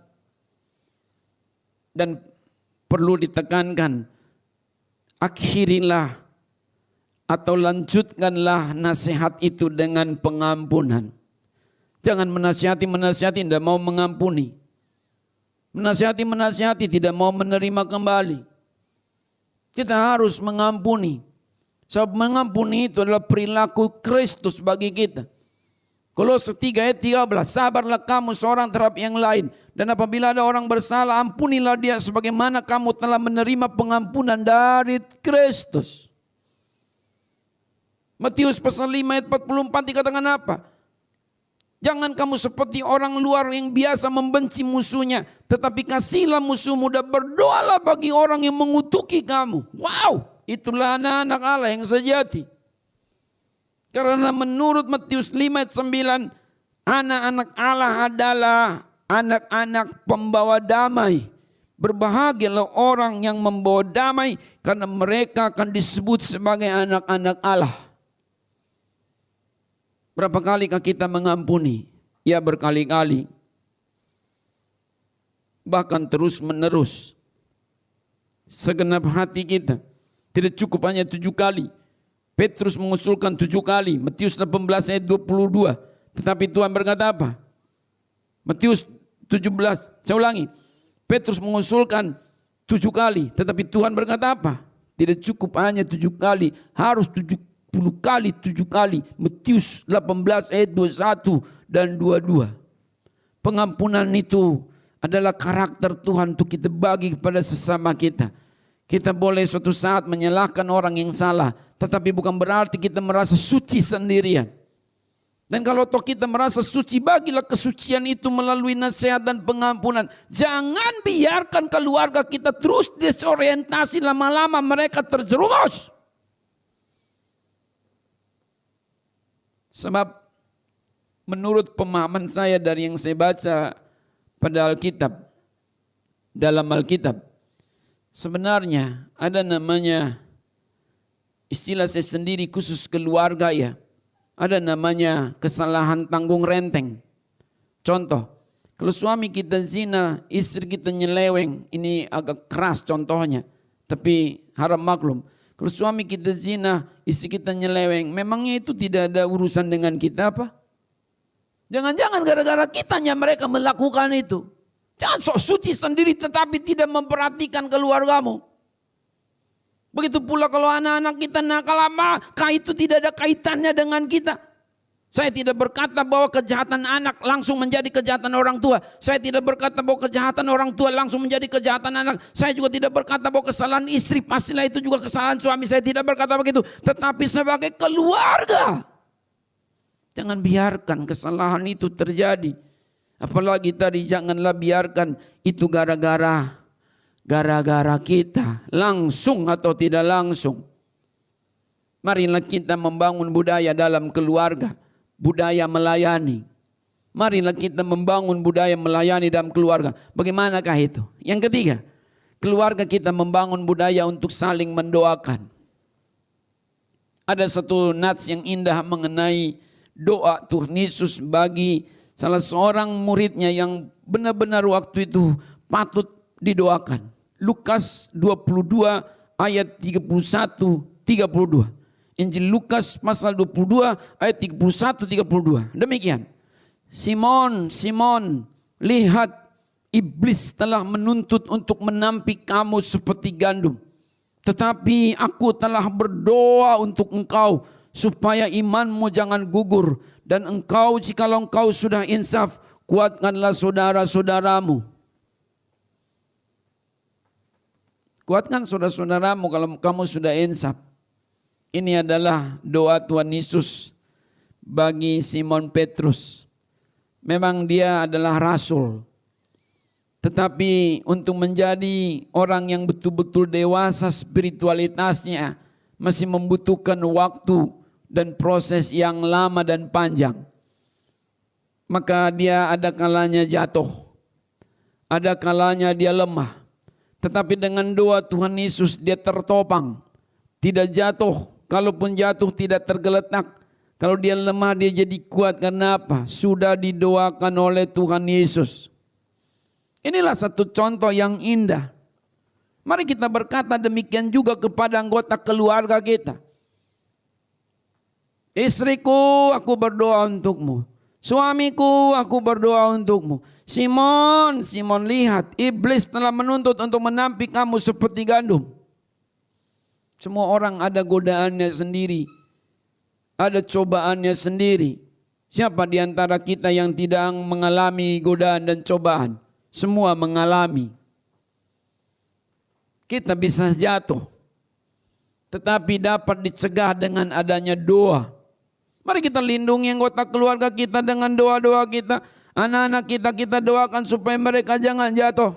Dan perlu ditekankan, akhirilah atau lanjutkanlah nasihat itu dengan pengampunan. Jangan menasihati, tidak mau mengampuni. Menasihati, tidak mau menerima kembali. Kita harus mengampuni. Sebab mengampuni itu adalah perilaku Kristus bagi kita. Kolose 3 ayat 13, sabarlah kamu seorang terhadap yang lain. Dan apabila ada orang bersalah, ampunilah dia sebagaimana kamu telah menerima pengampunan dari Kristus. Matius pasal 5 ayat 44 dikatakan apa? Jangan kamu seperti orang luar yang biasa membenci musuhnya, tetapi kasihilah musuhmu dan berdoalah bagi orang yang mengutuki kamu. Wow, itulah anak-anak Allah yang sejati. Karena menurut Matius 5 ayat 9, anak-anak Allah adalah anak-anak pembawa damai. Berbahagialah orang yang membawa damai, karena mereka akan disebut sebagai anak-anak Allah. Berapa kalikah kita mengampuni? Ya, berkali-kali. Bahkan terus menerus. Segenap hati kita. Tidak cukup hanya 7 kali. Petrus mengusulkan 7 kali. Matius 18 ayat 22. Tetapi Tuhan berkata apa? Matius 17, saya ulangi. Petrus mengusulkan 7 kali. Tetapi Tuhan berkata apa? Tidak cukup hanya 7 kali. Harus 70 kali, 7 kali. Matius 18 ayat 21 dan 22. Pengampunan itu adalah karakter Tuhan untuk kita bagi kepada sesama kita. Kita boleh suatu saat menyalahkan orang yang salah, tetapi bukan berarti kita merasa suci sendirian. Dan kalau toh kita merasa suci, bagilah kesucian itu melalui nasihat dan pengampunan. Jangan biarkan keluarga kita terus disorientasi, lama-lama mereka terjerumus. Sebab menurut pemahaman saya dari yang saya baca pada Alkitab, dalam Alkitab, sebenarnya ada namanya, istilah saya sendiri khusus keluarga ya, ada namanya kesalahan tanggung renteng. Contoh, kalau suami kita zina, istri kita nyeleweng, ini agak keras contohnya, tapi harap maklum. Kalau suami kita zina, istri kita nyeleweng, memangnya itu tidak ada urusan dengan kita apa? Jangan-jangan gara-gara kitanya mereka melakukan itu. Jangan sok suci sendiri tetapi tidak memperhatikan keluargamu. Begitu pula kalau anak-anak kita nakal, maka itu tidak ada kaitannya dengan kita. Saya tidak berkata bahwa kejahatan anak langsung menjadi kejahatan orang tua. Saya tidak berkata bahwa kejahatan orang tua langsung menjadi kejahatan anak. Saya juga tidak berkata bahwa kesalahan istri pastilah itu juga kesalahan suami. Saya tidak berkata begitu. Tetapi sebagai keluarga, jangan biarkan kesalahan itu terjadi. Apalagi tadi, janganlah biarkan itu gara-gara kita, langsung atau tidak langsung. Marilah kita membangun budaya dalam keluarga, budaya melayani. Marilah kita membangun budaya melayani dalam keluarga. Bagaimanakah itu? Yang ketiga, keluarga kita membangun budaya untuk saling mendoakan. Ada satu nats yang indah mengenai doa Tuhan Yesus bagi salah seorang muridnya yang benar-benar waktu itu patut didoakan. Lukas 22 ayat 31-32. Injil Lukas pasal 22 ayat 31-32. Demikian. Simon, Simon, lihat iblis telah menuntut untuk menampik kamu seperti gandum. Tetapi aku telah berdoa untuk engkau supaya imanmu jangan gugur. Dan engkau jikalau engkau sudah insaf, kuatkanlah saudara-saudaramu. Kuatkan saudara-saudaramu kalau kamu sudah insaf. Ini adalah doa Tuhan Yesus bagi Simon Petrus. Memang dia adalah rasul. Tetapi untuk menjadi orang yang betul-betul dewasa spiritualitasnya masih membutuhkan waktu dan proses yang lama dan panjang. Maka dia ada kalanya jatuh. Ada kalanya dia lemah. Tetapi dengan doa Tuhan Yesus dia tertopang. Tidak jatuh. Kalaupun jatuh tidak tergeletak. Kalau dia lemah dia jadi kuat karena apa? Sudah didoakan oleh Tuhan Yesus. Inilah satu contoh yang indah. Mari kita berkata demikian juga kepada anggota keluarga kita. Istriku, aku berdoa untukmu. Suamiku, aku berdoa untukmu. Simon, Simon, lihat, iblis telah menuntut untuk menampik kamu seperti gandum. Semua orang ada godaannya sendiri. Ada cobaannya sendiri. Siapa di antara kita yang tidak mengalami godaan dan cobaan? Semua mengalami. Kita bisa jatuh. Tetapi dapat dicegah dengan adanya doa. Mari kita lindungi anggota keluarga kita dengan doa-doa kita. Anak-anak kita doakan supaya mereka jangan jatuh.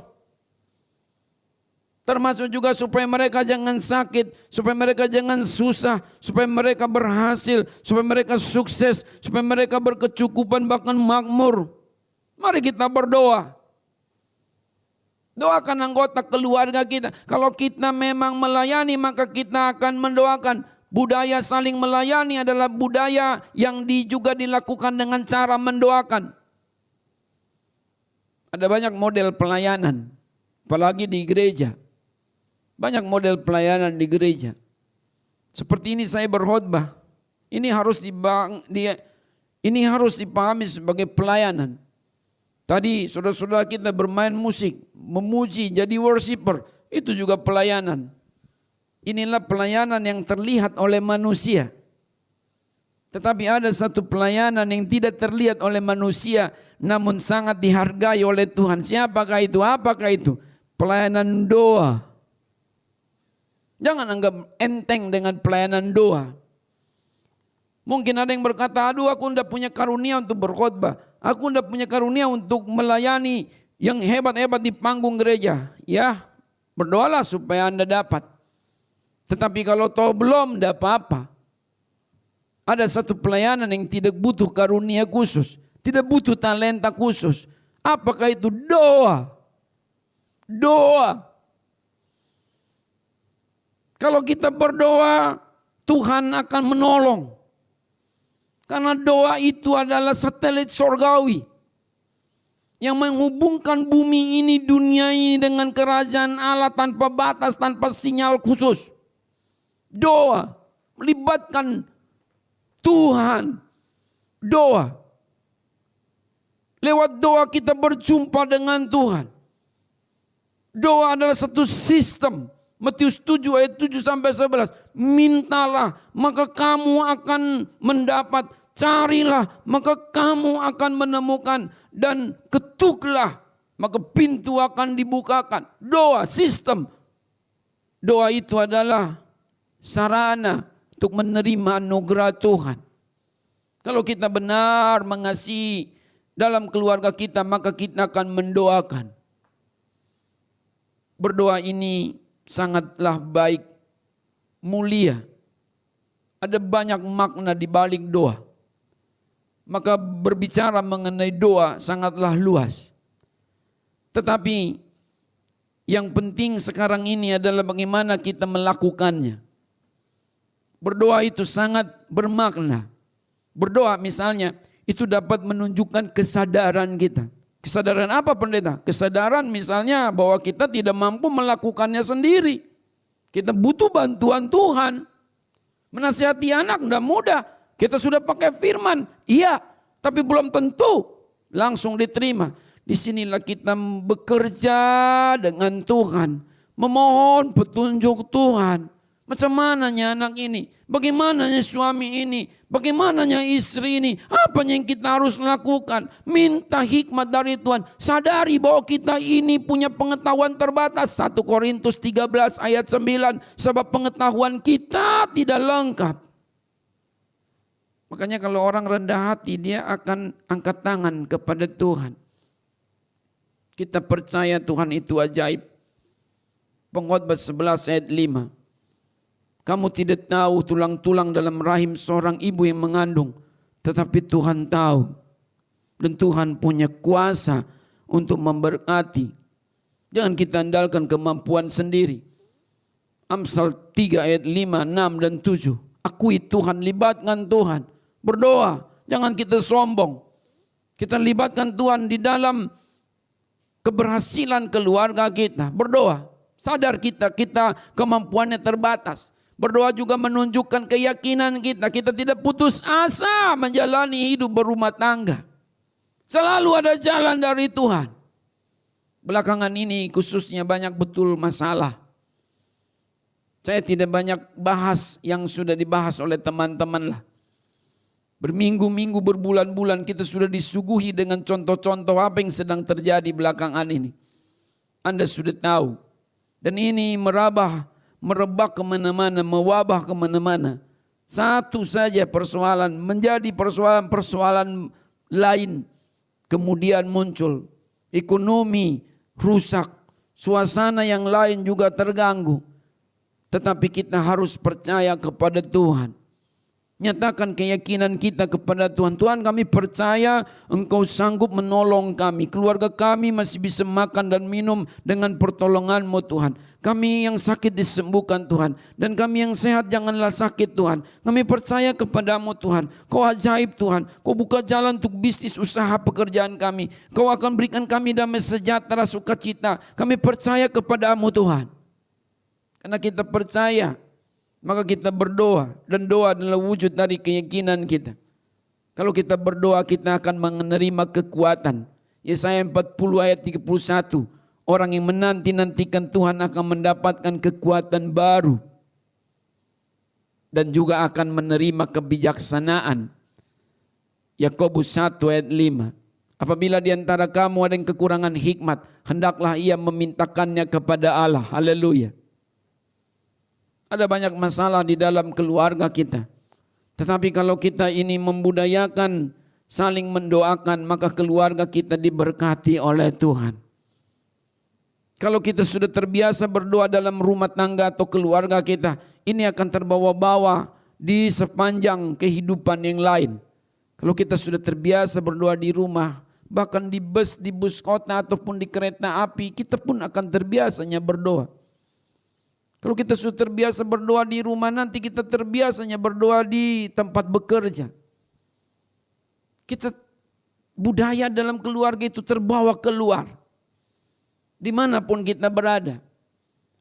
Termasuk juga supaya mereka jangan sakit, supaya mereka jangan susah, supaya mereka berhasil, supaya mereka sukses, supaya mereka berkecukupan bahkan makmur. Mari kita berdoa. Doakan anggota keluarga kita. Kalau kita memang melayani maka kita akan mendoakan. Budaya saling melayani adalah budaya yang juga dilakukan dengan cara mendoakan. Ada banyak model pelayanan, apalagi di gereja. Banyak model pelayanan di gereja. Seperti ini saya berkhotbah. Ini harus dipahami sebagai pelayanan. Tadi saudara-saudara kita bermain musik, memuji, jadi worshiper. Itu juga pelayanan. Inilah pelayanan yang terlihat oleh manusia. Tetapi ada satu pelayanan yang tidak terlihat oleh manusia, namun sangat dihargai oleh Tuhan. Siapakah itu? Apakah itu? Pelayanan doa. Jangan anggap enteng dengan pelayanan doa. Mungkin ada yang berkata, aduh aku tidak punya karunia untuk berkhotbah. Aku tidak punya karunia untuk melayani yang hebat-hebat di panggung gereja. Ya, berdoalah supaya Anda dapat. Tetapi kalau tahu belum, tidak apa-apa. Ada satu pelayanan yang tidak butuh karunia khusus. Tidak butuh talenta khusus. Apakah itu? Doa. Doa. Kalau kita berdoa, Tuhan akan menolong. Karena doa itu adalah satelit sorgawi. Yang menghubungkan bumi ini, dunia ini dengan kerajaan Allah tanpa batas, tanpa sinyal khusus. Doa. Melibatkan Tuhan. Doa. Lewat doa kita berjumpa dengan Tuhan. Doa adalah satu sistem. Matius 7 ayat 7 sampai 11. Mintalah maka kamu akan mendapat. Carilah maka kamu akan menemukan. Dan ketuklah maka pintu akan dibukakan. Doa, sistem. Doa itu adalah sarana untuk menerima anugerah Tuhan. Kalau kita benar mengasihi dalam keluarga kita, maka kita akan mendoakan. Berdoa ini sangatlah baik, mulia. Ada banyak makna di balik doa. maka berbicara mengenai doa sangatlah luas. Tetapi yang penting sekarang ini adalah bagaimana kita melakukannya. Berdoa itu sangat bermakna. Berdoa misalnya itu dapat menunjukkan kesadaran kita. Kesadaran apa pendeta? Kesadaran misalnya bahwa kita tidak mampu melakukannya sendiri. Kita butuh bantuan Tuhan. Menasihati anak tidak mudah. Kita sudah pakai firman, iya, tapi belum tentu langsung diterima. Disinilah kita bekerja dengan Tuhan, memohon petunjuk Tuhan. Macam mananya anak ini, bagaimananya suami ini, bagaimananya istri ini, apa yang kita harus lakukan. Minta hikmat dari Tuhan, sadari bahwa kita ini punya pengetahuan terbatas. 1 Korintus 13 ayat 9, sebab pengetahuan kita tidak lengkap. Makanya kalau orang rendah hati dia akan angkat tangan kepada Tuhan. Kita percaya Tuhan itu ajaib. Pengkhotbah 11 ayat 5. Kamu tidak tahu tulang-tulang dalam rahim seorang ibu yang mengandung. Tetapi Tuhan tahu. Dan Tuhan punya kuasa untuk memberkati. Jangan kita andalkan kemampuan sendiri. Amsal 3 ayat 5, 6 dan 7. Akui Tuhan, libatkan Tuhan. Berdoa, jangan kita sombong. Kita libatkan Tuhan di dalam keberhasilan keluarga kita. Berdoa, sadar kita kemampuannya terbatas. Berdoa juga menunjukkan keyakinan kita. Kita tidak putus asa menjalani hidup berumah tangga. Selalu ada jalan dari Tuhan. Belakangan ini khususnya banyak betul masalah. Saya tidak banyak bahas yang sudah dibahas oleh teman-teman lah. Berminggu-minggu, berbulan-bulan kita sudah disuguhi dengan contoh-contoh apa yang sedang terjadi belakangan ini. Anda sudah tahu. Dan ini merebak kemana-mana, mewabah kemana-mana. Satu saja persoalan menjadi persoalan-persoalan lain. Kemudian muncul ekonomi rusak, suasana yang lain juga terganggu. Tetapi kita harus percaya kepada Tuhan. Nyatakan keyakinan kita kepada Tuhan. Tuhan, kami percaya Engkau sanggup menolong kami. Keluarga kami masih bisa makan dan minum dengan pertolongan-Mu Tuhan. Kami yang sakit disembuhkan Tuhan. Dan kami yang sehat janganlah sakit Tuhan. Kami percaya kepada-Mu Tuhan. Kau ajaib Tuhan. Kau buka jalan untuk bisnis, usaha, pekerjaan kami. Kau akan berikan kami damai sejahtera, sukacita. Kami percaya kepada-Mu Tuhan. Karena kita percaya, maka kita berdoa, dan doa adalah wujud dari keyakinan kita. Kalau kita berdoa kita akan menerima kekuatan. Yesaya 40 ayat 31. Orang yang menanti-nantikan Tuhan akan mendapatkan kekuatan baru. Dan juga akan menerima kebijaksanaan. Yakobus 1 ayat 5. Apabila di antara kamu ada yang kekurangan hikmat, hendaklah ia memintakannya kepada Allah. Haleluya. Ada banyak masalah di dalam keluarga kita. Tetapi kalau kita ini membudayakan saling mendoakan, maka keluarga kita diberkati oleh Tuhan. Kalau kita sudah terbiasa berdoa dalam rumah tangga atau keluarga kita, ini akan terbawa-bawa di sepanjang kehidupan yang lain. Kalau kita sudah terbiasa berdoa di rumah, bahkan di bus kota ataupun di kereta api, kita pun akan terbiasanya berdoa. Kalau kita sudah terbiasa berdoa di rumah, nanti kita terbiasanya berdoa di tempat bekerja. Kita budaya dalam keluarga itu terbawa keluar. Dimanapun kita berada.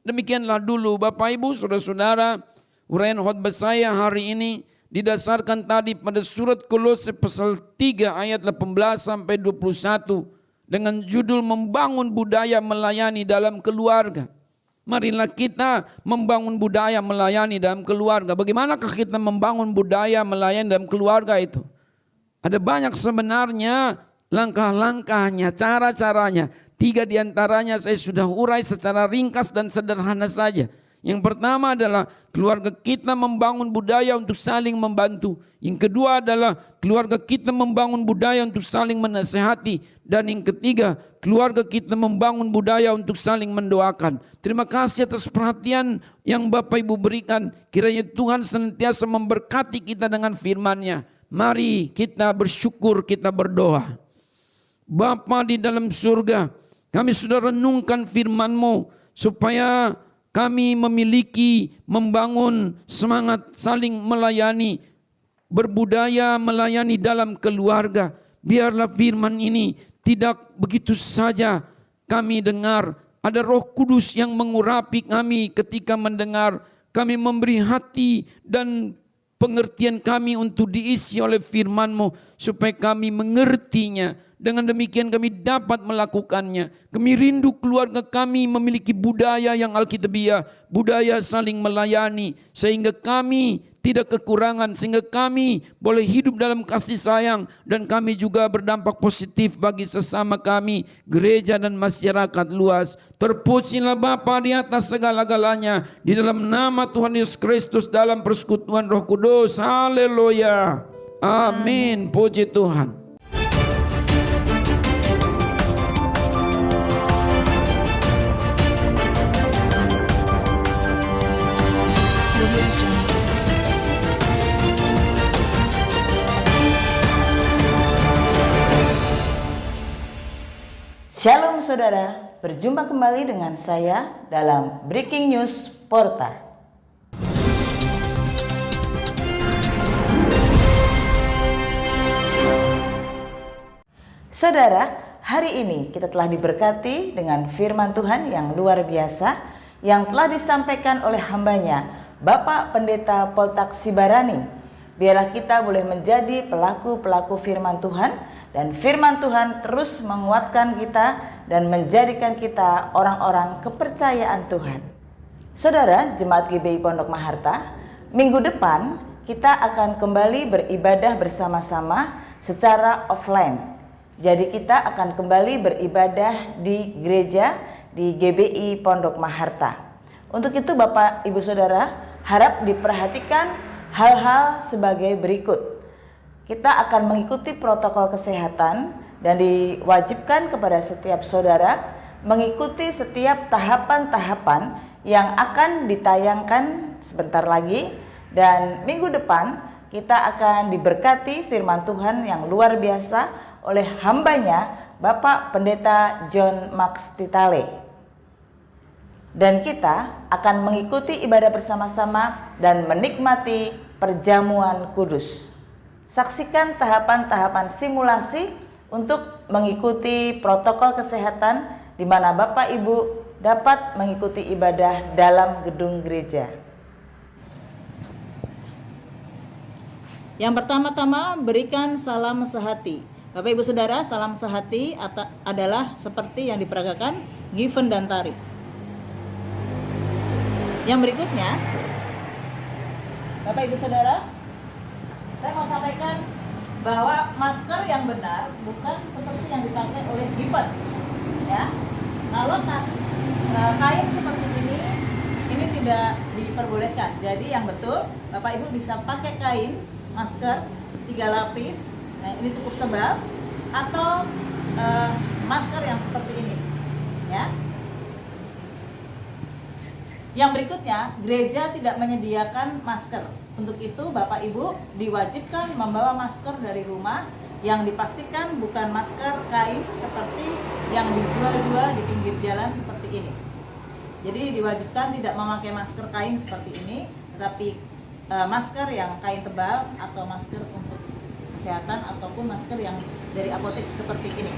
Demikianlah dulu Bapak Ibu, Saudara-saudara, uraian khotbah saya hari ini didasarkan tadi pada surat Kolose pasal 3 ayat 18 sampai 21 dengan judul membangun budaya melayani dalam keluarga. Marilah kita membangun budaya melayani dalam keluarga. Bagaimanakah kita membangun budaya melayani dalam keluarga itu? Ada banyak sebenarnya langkah-langkahnya, cara-caranya. 3 diantaranya saya sudah urai secara ringkas dan sederhana saja. Yang pertama adalah keluarga kita membangun budaya untuk saling membantu. Yang kedua adalah keluarga kita membangun budaya untuk saling menasehati. Dan yang ketiga, keluarga kita membangun budaya untuk saling mendoakan. Terima kasih atas perhatian yang Bapak Ibu berikan. Kiranya Tuhan senantiasa memberkati kita dengan firman-Nya. Mari kita bersyukur, kita berdoa. Bapa di dalam surga, kami sudah renungkan firman-Mu supaya kami membangun semangat saling melayani, berbudaya melayani dalam keluarga. Biarlah firman ini tidak begitu saja kami dengar. Ada Roh Kudus yang mengurapi kami ketika mendengar. Kami memberi hati dan pengertian kami untuk diisi oleh firman-Mu supaya kami mengertinya. Dengan demikian kami dapat melakukannya. Kami rindu keluarga kami memiliki budaya yang alkitabiah, budaya saling melayani, sehingga kami tidak kekurangan, sehingga kami boleh hidup dalam kasih sayang, dan kami juga berdampak positif bagi sesama kami, gereja dan masyarakat luas. Terpujilah Bapa di atas segala-galanya, di dalam nama Tuhan Yesus Kristus, dalam persekutuan Roh Kudus. Haleluya. Amin. Puji Tuhan. Shalom saudara, berjumpa kembali dengan saya dalam Breaking News Porta. Saudara, hari ini kita telah diberkati dengan firman Tuhan yang luar biasa yang telah disampaikan oleh hambanya, Bapak Pendeta Poltak Sibarani. Biarlah kita boleh menjadi pelaku-pelaku firman Tuhan, dan firman Tuhan terus menguatkan kita dan menjadikan kita orang-orang kepercayaan Tuhan. Saudara, Jemaat GBI Pondok Maharta, minggu depan kita akan kembali beribadah bersama-sama secara offline. Jadi kita akan kembali beribadah di gereja di GBI Pondok Maharta. Untuk itu Bapak Ibu Saudara, harap diperhatikan hal-hal sebagai berikut. Kita akan mengikuti protokol kesehatan dan diwajibkan kepada setiap saudara mengikuti setiap tahapan-tahapan yang akan ditayangkan sebentar lagi, dan minggu depan kita akan diberkati firman Tuhan yang luar biasa oleh hambanya Bapak Pendeta John Max Titale. Dan kita akan mengikuti ibadah bersama-sama dan menikmati perjamuan kudus. Saksikan tahapan-tahapan simulasi untuk mengikuti protokol kesehatan di mana Bapak Ibu dapat mengikuti ibadah dalam gedung gereja. Yang pertama-tama, berikan salam sehati. Bapak Ibu Saudara, salam sehati adalah seperti yang diperagakan Given dan Tari. Yang berikutnya, Bapak Ibu Saudara, saya mau sampaikan bahwa masker yang benar bukan seperti yang dipakai oleh Given, ya. Kalau kain seperti ini tidak diperbolehkan. Jadi yang betul, Bapak Ibu bisa pakai kain masker 3 lapis. Nah, ini cukup tebal, atau masker yang seperti ini, ya. Yang berikutnya, gereja tidak menyediakan masker. Untuk itu Bapak Ibu diwajibkan membawa masker dari rumah yang dipastikan bukan masker kain seperti yang dijual-jual di pinggir jalan seperti ini. Jadi diwajibkan tidak memakai masker kain seperti ini, tetapi masker yang kain tebal atau masker untuk kesehatan ataupun masker yang dari apotek seperti ini.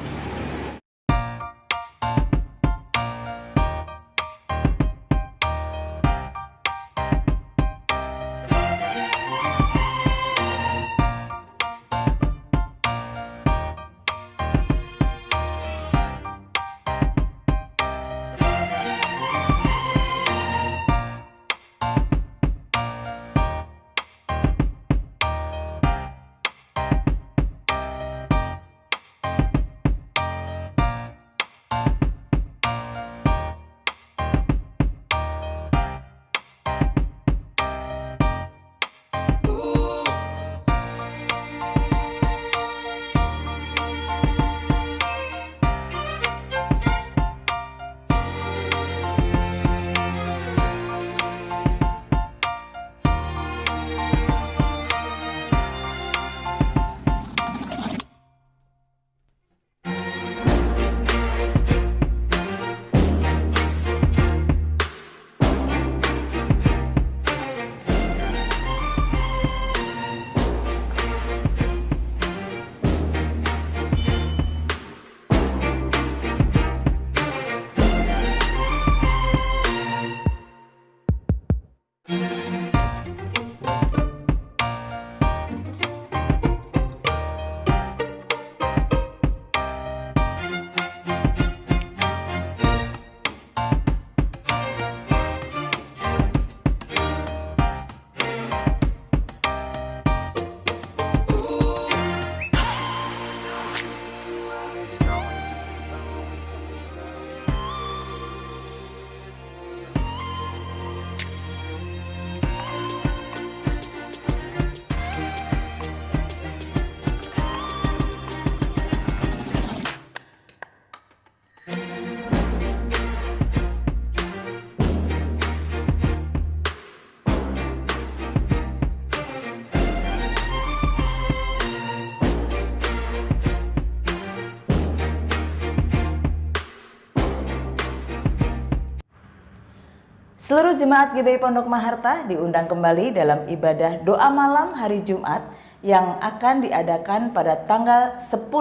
Seluruh jemaat GBI Pondok Maharta diundang kembali dalam ibadah doa malam hari Jumat yang akan diadakan pada tanggal 10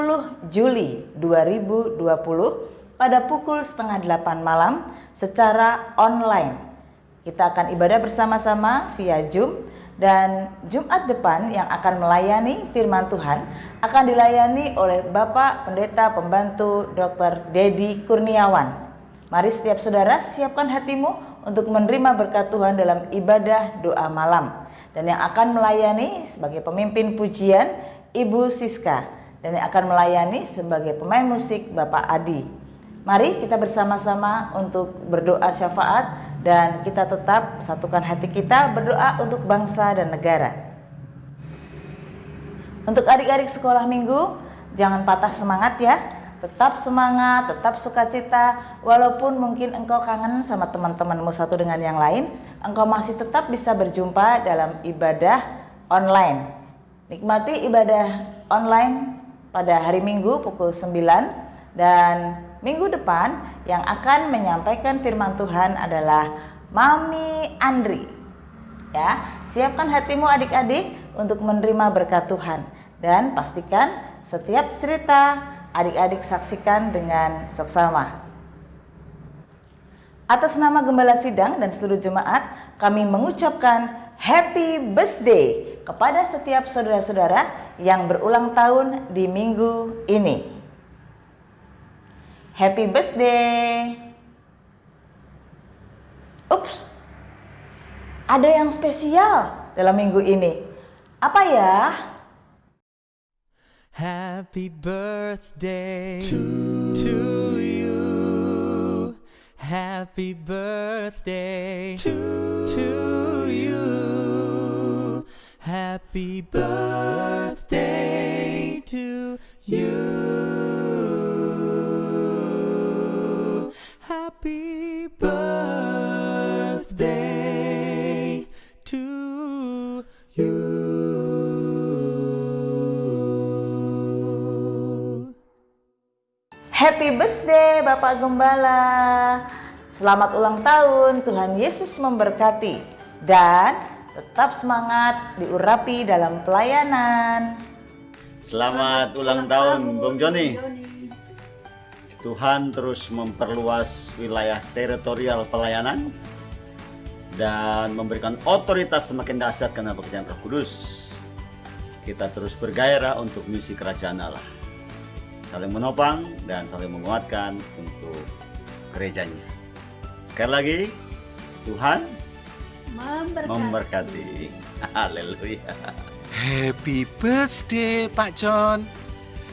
Juli 2020 pada pukul setengah 8 malam secara online. Kita akan ibadah bersama-sama via Zoom, dan Jumat depan yang akan melayani firman Tuhan akan dilayani oleh Bapak Pendeta Pembantu Dr. Dedi Kurniawan. Mari setiap saudara siapkan hatimu untuk menerima berkat Tuhan dalam ibadah doa malam. Dan yang akan melayani sebagai pemimpin pujian Ibu Siska, dan yang akan melayani sebagai pemain musik Bapak Adi. Mari kita bersama-sama untuk berdoa syafaat, dan kita tetap satukan hati kita berdoa untuk bangsa dan negara. Untuk adik-adik sekolah minggu, jangan patah semangat ya. Tetap semangat, tetap sukacita, walaupun mungkin engkau kangen sama teman-temanmu satu dengan yang lain, engkau masih tetap bisa berjumpa dalam ibadah online. Nikmati ibadah online pada hari Minggu pukul 9, dan minggu depan yang akan menyampaikan firman Tuhan adalah Mami Andri. Ya, siapkan hatimu adik-adik untuk menerima berkat Tuhan, dan pastikan setiap cerita adik-adik saksikan dengan seksama. Atas nama Gembala Sidang dan seluruh jemaat, kami mengucapkan Happy Birthday kepada setiap saudara-saudara yang berulang tahun di minggu ini. Happy Birthday. Ups, ada yang spesial dalam minggu ini. Apa ya? Happy birthday to you. Happy birthday to you. Happy birthday to you. Happy birthday to you. Happy birthday Bapak Gembala. Selamat ulang tahun, Tuhan Yesus memberkati. Dan tetap semangat diurapi dalam pelayanan. Selamat ulang tahun Bung Joni. Tuhan terus memperluas wilayah teritorial pelayanan dan memberikan otoritas semakin dahsyat karena pekerjaan Roh Kudus. Kita terus bergairah untuk misi kerajaan Allah, saling menopang dan saling menguatkan untuk gerejanya. Sekali lagi, Tuhan memberkati. Haleluya. Happy birthday Pak John.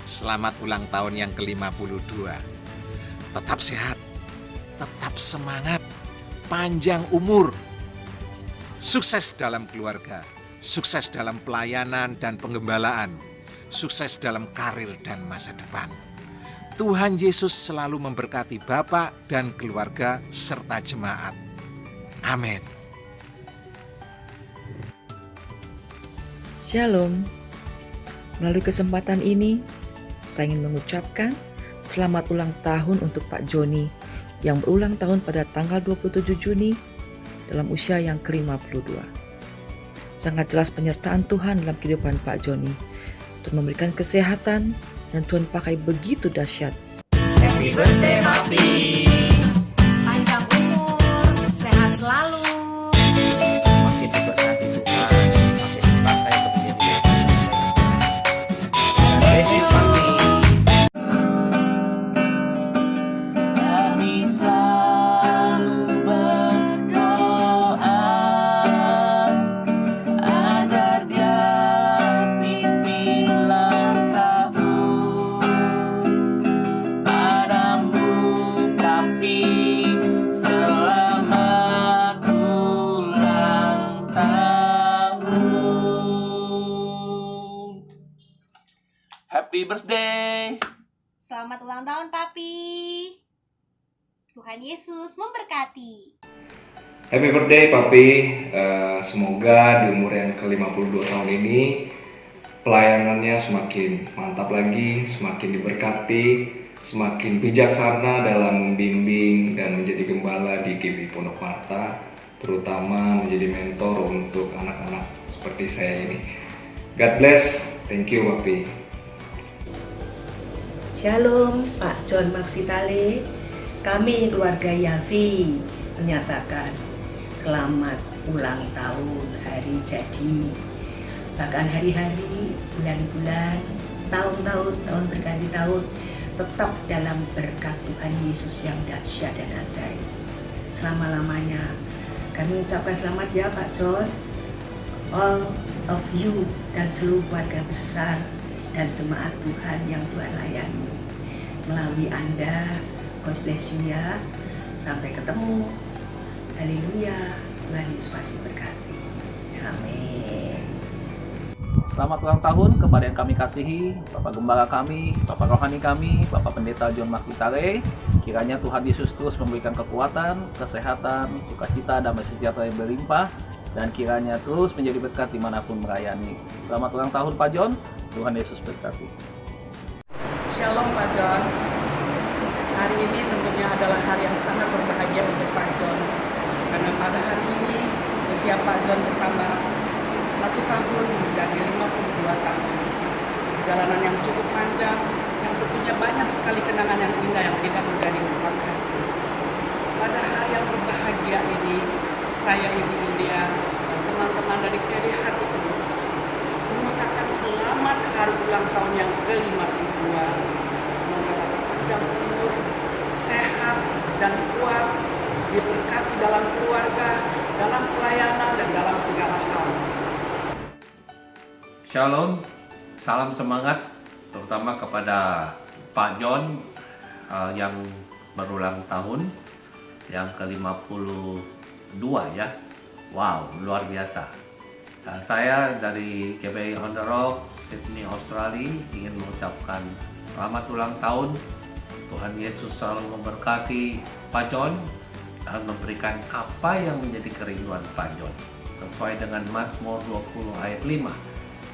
Selamat ulang tahun yang ke-52. Tetap sehat, tetap semangat, panjang umur, sukses dalam keluarga, sukses dalam pelayanan dan penggembalaan, sukses dalam karir dan masa depan. Tuhan Yesus selalu memberkati Bapak dan keluarga serta jemaat. Amin. Shalom. Melalui kesempatan ini, saya ingin mengucapkan selamat ulang tahun untuk Pak Joni yang berulang tahun pada tanggal 27 Juni dalam usia yang ke-52. Sangat jelas penyertaan Tuhan dalam kehidupan Pak Joni untuk memberikan kesehatan, dan Tuhan pakai begitu dahsyat. Happy birthday Papi. Panjang umur, sehat selalu. Makin diberkati Tuhan, makin dipakai untuk menjadi Yesus Papi. Kami selalu berdoa agar Dia pimpin langkahmu, padamu Papi, selamat ulang tahun. Happy birthday. Selamat ulang tahun, Papi. Tuhan Yesus memberkati. Happy birthday Papi. Semoga di umur yang ke-52 tahun ini pelayanannya semakin mantap lagi, semakin diberkati, semakin bijaksana dalam membimbing dan menjadi gembala di GBI Pondok Maharta. terutama menjadi mentor untuk anak-anak seperti saya ini. God bless, thank you Papi. Shalom Pak John Maksitale, kami keluarga Yafi menyatakan selamat ulang tahun hari jadi. Bahkan hari-hari, bulan-bulan, tahun-tahun, tahun berganti tahun tetap dalam berkat Tuhan Yesus yang dahsyat dan ajaib. Selama-lamanya kami ucapkan selamat ya Pak John, all of you dan seluruh keluarga besar dan jemaat Tuhan yang Tuhan layani. Melalui Anda, God bless you ya. Sampai ketemu. Haleluya. Tuhan Yesus pasti berkati. Amin. Selamat ulang tahun kepada yang kami kasihi, Bapak Gembala kami, Bapak Rohani kami, Bapak Pendeta John Maksitale. Kiranya Tuhan Yesus terus memberikan kekuatan, kesehatan, sukacita, damai sejahtera yang berlimpah, dan kiranya terus menjadi berkat dimanapun melayani. Selamat ulang tahun Pak John, Tuhan Yesus berkati. Shalom Pak John. Hari ini tentunya adalah hari yang sangat berbahagia untuk Pak John, karena pada hari ini usia Pak John bertambah 1 tahun menjadi 52 tahun. Perjalanan yang cukup panjang, yang tentunya banyak sekali kenangan yang indah yang tidak mudah dilupakan. Pada hari yang berbahagia ini, saya Ibu Yulia dan teman-teman dari PRI Hati Kudus mengucapkan selamat hari ulang tahun yang ke-52. Semoga Bapak panjang umur, sehat dan kuat, diberkati dalam keluarga, dalam pelayanan dan dalam segala hal. Shalom, salam semangat terutama kepada Pak John yang berulang tahun yang ke-52 ya. Wow, luar biasa. Saya dari GBI On The Rock, Sydney, Australia ingin mengucapkan selamat ulang tahun. Tuhan Yesus selalu memberkati Pak John dan memberikan apa yang menjadi kerinduan Pak John. Sesuai dengan Mazmur 20 ayat 5.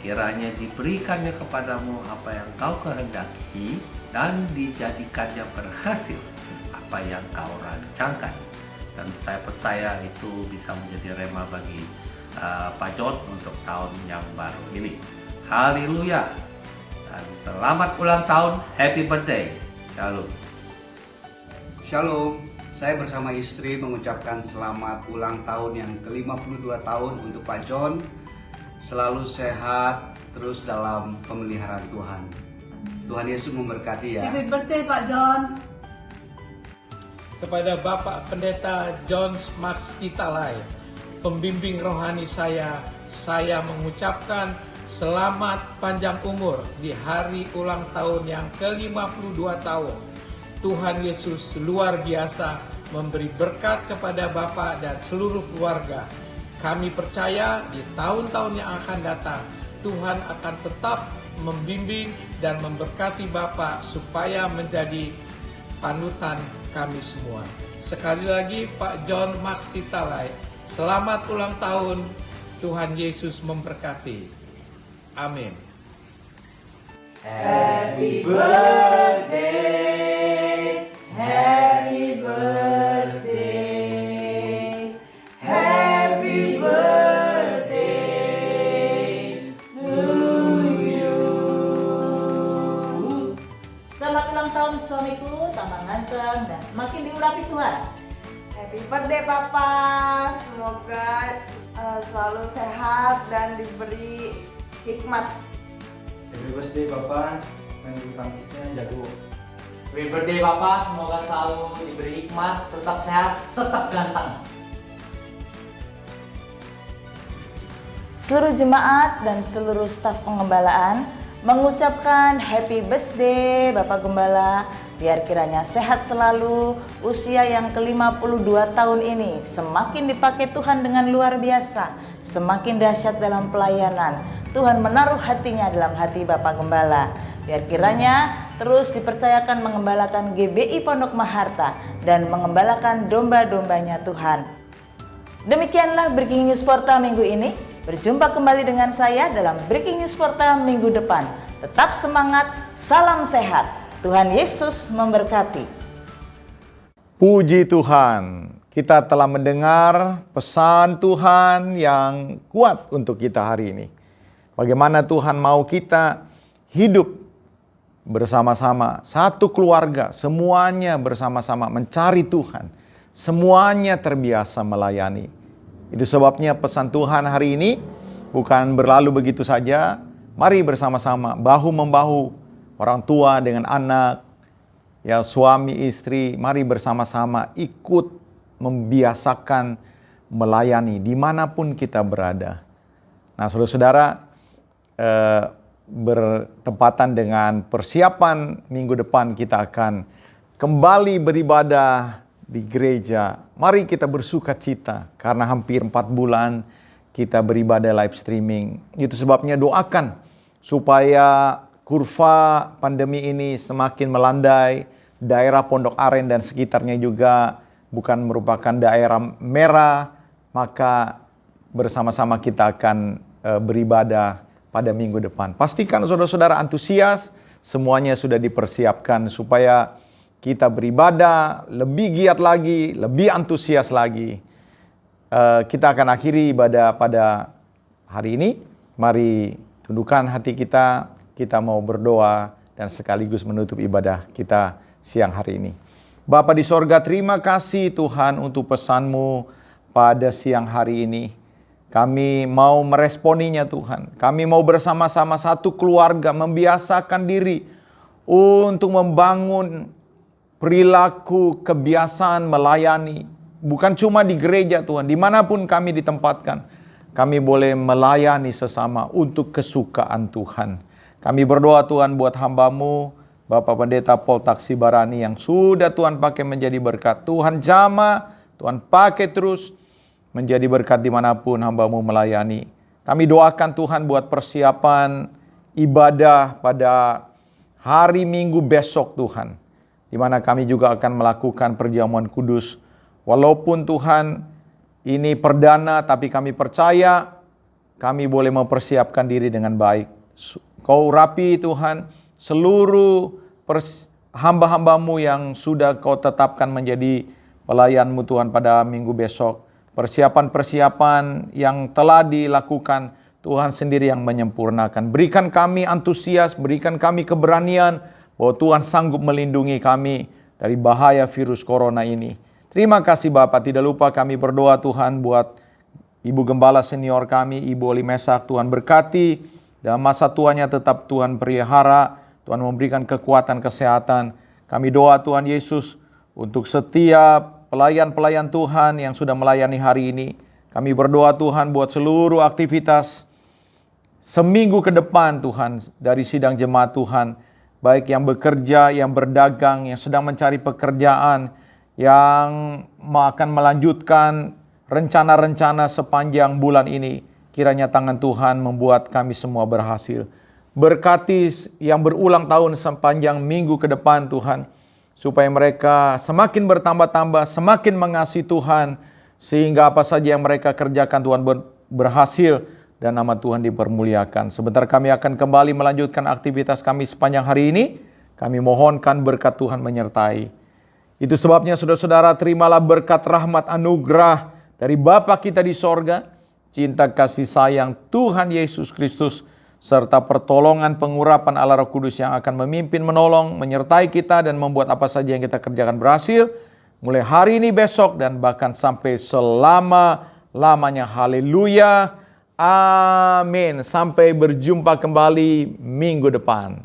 Kiranya diberikannya kepadamu apa yang kau kehendaki dan dijadikannya berhasil apa yang kau rancangkan. Dan saya percaya itu bisa menjadi rema bagi Pak John untuk tahun yang baru ini. Haleluya. Dan selamat ulang tahun, happy birthday. Shalom. Shalom. Saya bersama istri mengucapkan selamat ulang tahun yang ke-52 tahun untuk Pak John. Selalu sehat, terus dalam pemeliharaan Tuhan. Tuhan Yesus memberkati ya. Happy birthday Pak John. Kepada Bapak Pendeta John Maksitale, pembimbing rohani saya mengucapkan selamat panjang umur di hari ulang tahun yang ke-52 tahun. Tuhan Yesus luar biasa memberi berkat kepada Bapak dan seluruh keluarga. Kami percaya di tahun-tahun yang akan datang, Tuhan akan tetap membimbing dan memberkati Bapak supaya menjadi panutan kami semua. Sekali lagi Pak John Maksitale, selamat ulang tahun, Tuhan Yesus memberkati. Amin. Happy birthday, happy birthday, happy birthday to you. Selamat ulang tahun suamiku, tambah ganteng dan semakin diurapi Tuhan. Happy birthday Papa. Semoga selalu sehat dan diberi hikmat. Happy birthday Bapak, main bulu tangkisnya jago. Happy birthday Bapak, semoga selalu diberi hikmat, tetap sehat, tetap ganteng. Seluruh jemaat dan seluruh staf pengembalaan mengucapkan happy birthday Bapak Gembala. Biar kiranya sehat selalu, usia yang ke-52 tahun ini semakin dipakai Tuhan dengan luar biasa, semakin dahsyat dalam pelayanan. Tuhan menaruh hatinya dalam hati Bapak Gembala. Biar kiranya terus dipercayakan mengembalakan GBI Pondok Maharta dan mengembalakan domba-dombanya Tuhan. Demikianlah Breaking News Porta minggu ini. Berjumpa kembali dengan saya dalam Breaking News Porta minggu depan. Tetap semangat, salam sehat. Tuhan Yesus memberkati. Puji Tuhan, kita telah mendengar pesan Tuhan yang kuat untuk kita hari ini. Bagaimana Tuhan mau kita hidup bersama-sama, satu keluarga, semuanya bersama-sama mencari Tuhan. Semuanya terbiasa melayani. Itu sebabnya pesan Tuhan hari ini bukan berlalu begitu saja. Mari bersama-sama, bahu-membahu, orang tua dengan anak, ya suami istri, mari bersama-sama ikut membiasakan melayani dimanapun kita berada. Nah, saudara-saudara, bertepatan dengan persiapan minggu depan kita akan kembali beribadah di gereja. Mari kita bersuka cita karena hampir 4 bulan kita beribadah live streaming. Itu sebabnya doakan supaya kurva pandemi ini semakin melandai. Daerah Pondok Aren dan sekitarnya juga bukan merupakan daerah merah, maka bersama-sama kita akan beribadah pada minggu depan. Pastikan saudara-saudara antusias, semuanya sudah dipersiapkan supaya kita beribadah lebih giat lagi, lebih antusias lagi. Kita akan akhiri ibadah pada hari ini. Mari tundukkan hati kita, kita mau berdoa dan sekaligus menutup ibadah kita siang hari ini. Bapa di sorga, terima kasih Tuhan untuk pesan-Mu pada siang hari ini. Kami mau meresponinya Tuhan. Kami mau bersama-sama satu keluarga membiasakan diri untuk membangun perilaku kebiasaan melayani. Bukan cuma di gereja Tuhan, dimanapun kami ditempatkan. Kami boleh melayani sesama untuk kesukaan Tuhan. Kami berdoa Tuhan buat hamba-Mu, Bapak Pendeta Poltak Sibarani yang sudah Tuhan pakai menjadi berkat. Tuhan jamah, Tuhan pakai terus menjadi berkat dimanapun hamba-Mu melayani. Kami doakan Tuhan buat persiapan ibadah pada hari Minggu besok Tuhan, di mana kami juga akan melakukan perjamuan kudus. Walaupun Tuhan ini perdana, tapi kami percaya kami boleh mempersiapkan diri dengan baik. Kau urapi Tuhan seluruh hamba-hamba-Mu yang sudah Kau tetapkan menjadi pelayan-Mu Tuhan pada minggu besok. Persiapan-persiapan yang telah dilakukan Tuhan sendiri yang menyempurnakan. Berikan kami antusias, berikan kami keberanian bahwa Tuhan sanggup melindungi kami dari bahaya virus corona ini. Terima kasih Bapak, tidak lupa kami berdoa Tuhan buat Ibu Gembala senior kami, Ibu Oli Mesak, Tuhan berkati. Dalam masa tuanya tetap Tuhan pelihara, Tuhan memberikan kekuatan kesehatan. Kami doa Tuhan Yesus untuk setiap pelayan-pelayan Tuhan yang sudah melayani hari ini. Kami berdoa Tuhan buat seluruh aktivitas seminggu ke depan Tuhan dari sidang jemaat Tuhan. Baik yang bekerja, yang berdagang, yang sedang mencari pekerjaan, yang akan melanjutkan rencana-rencana sepanjang bulan ini. Kiranya tangan Tuhan membuat kami semua berhasil. Berkati yang berulang tahun sepanjang minggu ke depan Tuhan, supaya mereka semakin bertambah-tambah, semakin mengasihi Tuhan, sehingga apa saja yang mereka kerjakan Tuhan berhasil dan nama Tuhan dipermuliakan. Sebentar kami akan kembali melanjutkan aktivitas kami sepanjang hari ini. Kami mohonkan berkat Tuhan menyertai. Itu sebabnya saudara-saudara, terimalah berkat rahmat anugerah dari Bapa kita di sorga, cinta kasih sayang Tuhan Yesus Kristus, serta pertolongan pengurapan Allah Roh Kudus yang akan memimpin, menolong, menyertai kita dan membuat apa saja yang kita kerjakan berhasil, mulai hari ini, besok, dan bahkan sampai selama-lamanya. Haleluya, amin. Sampai berjumpa kembali minggu depan.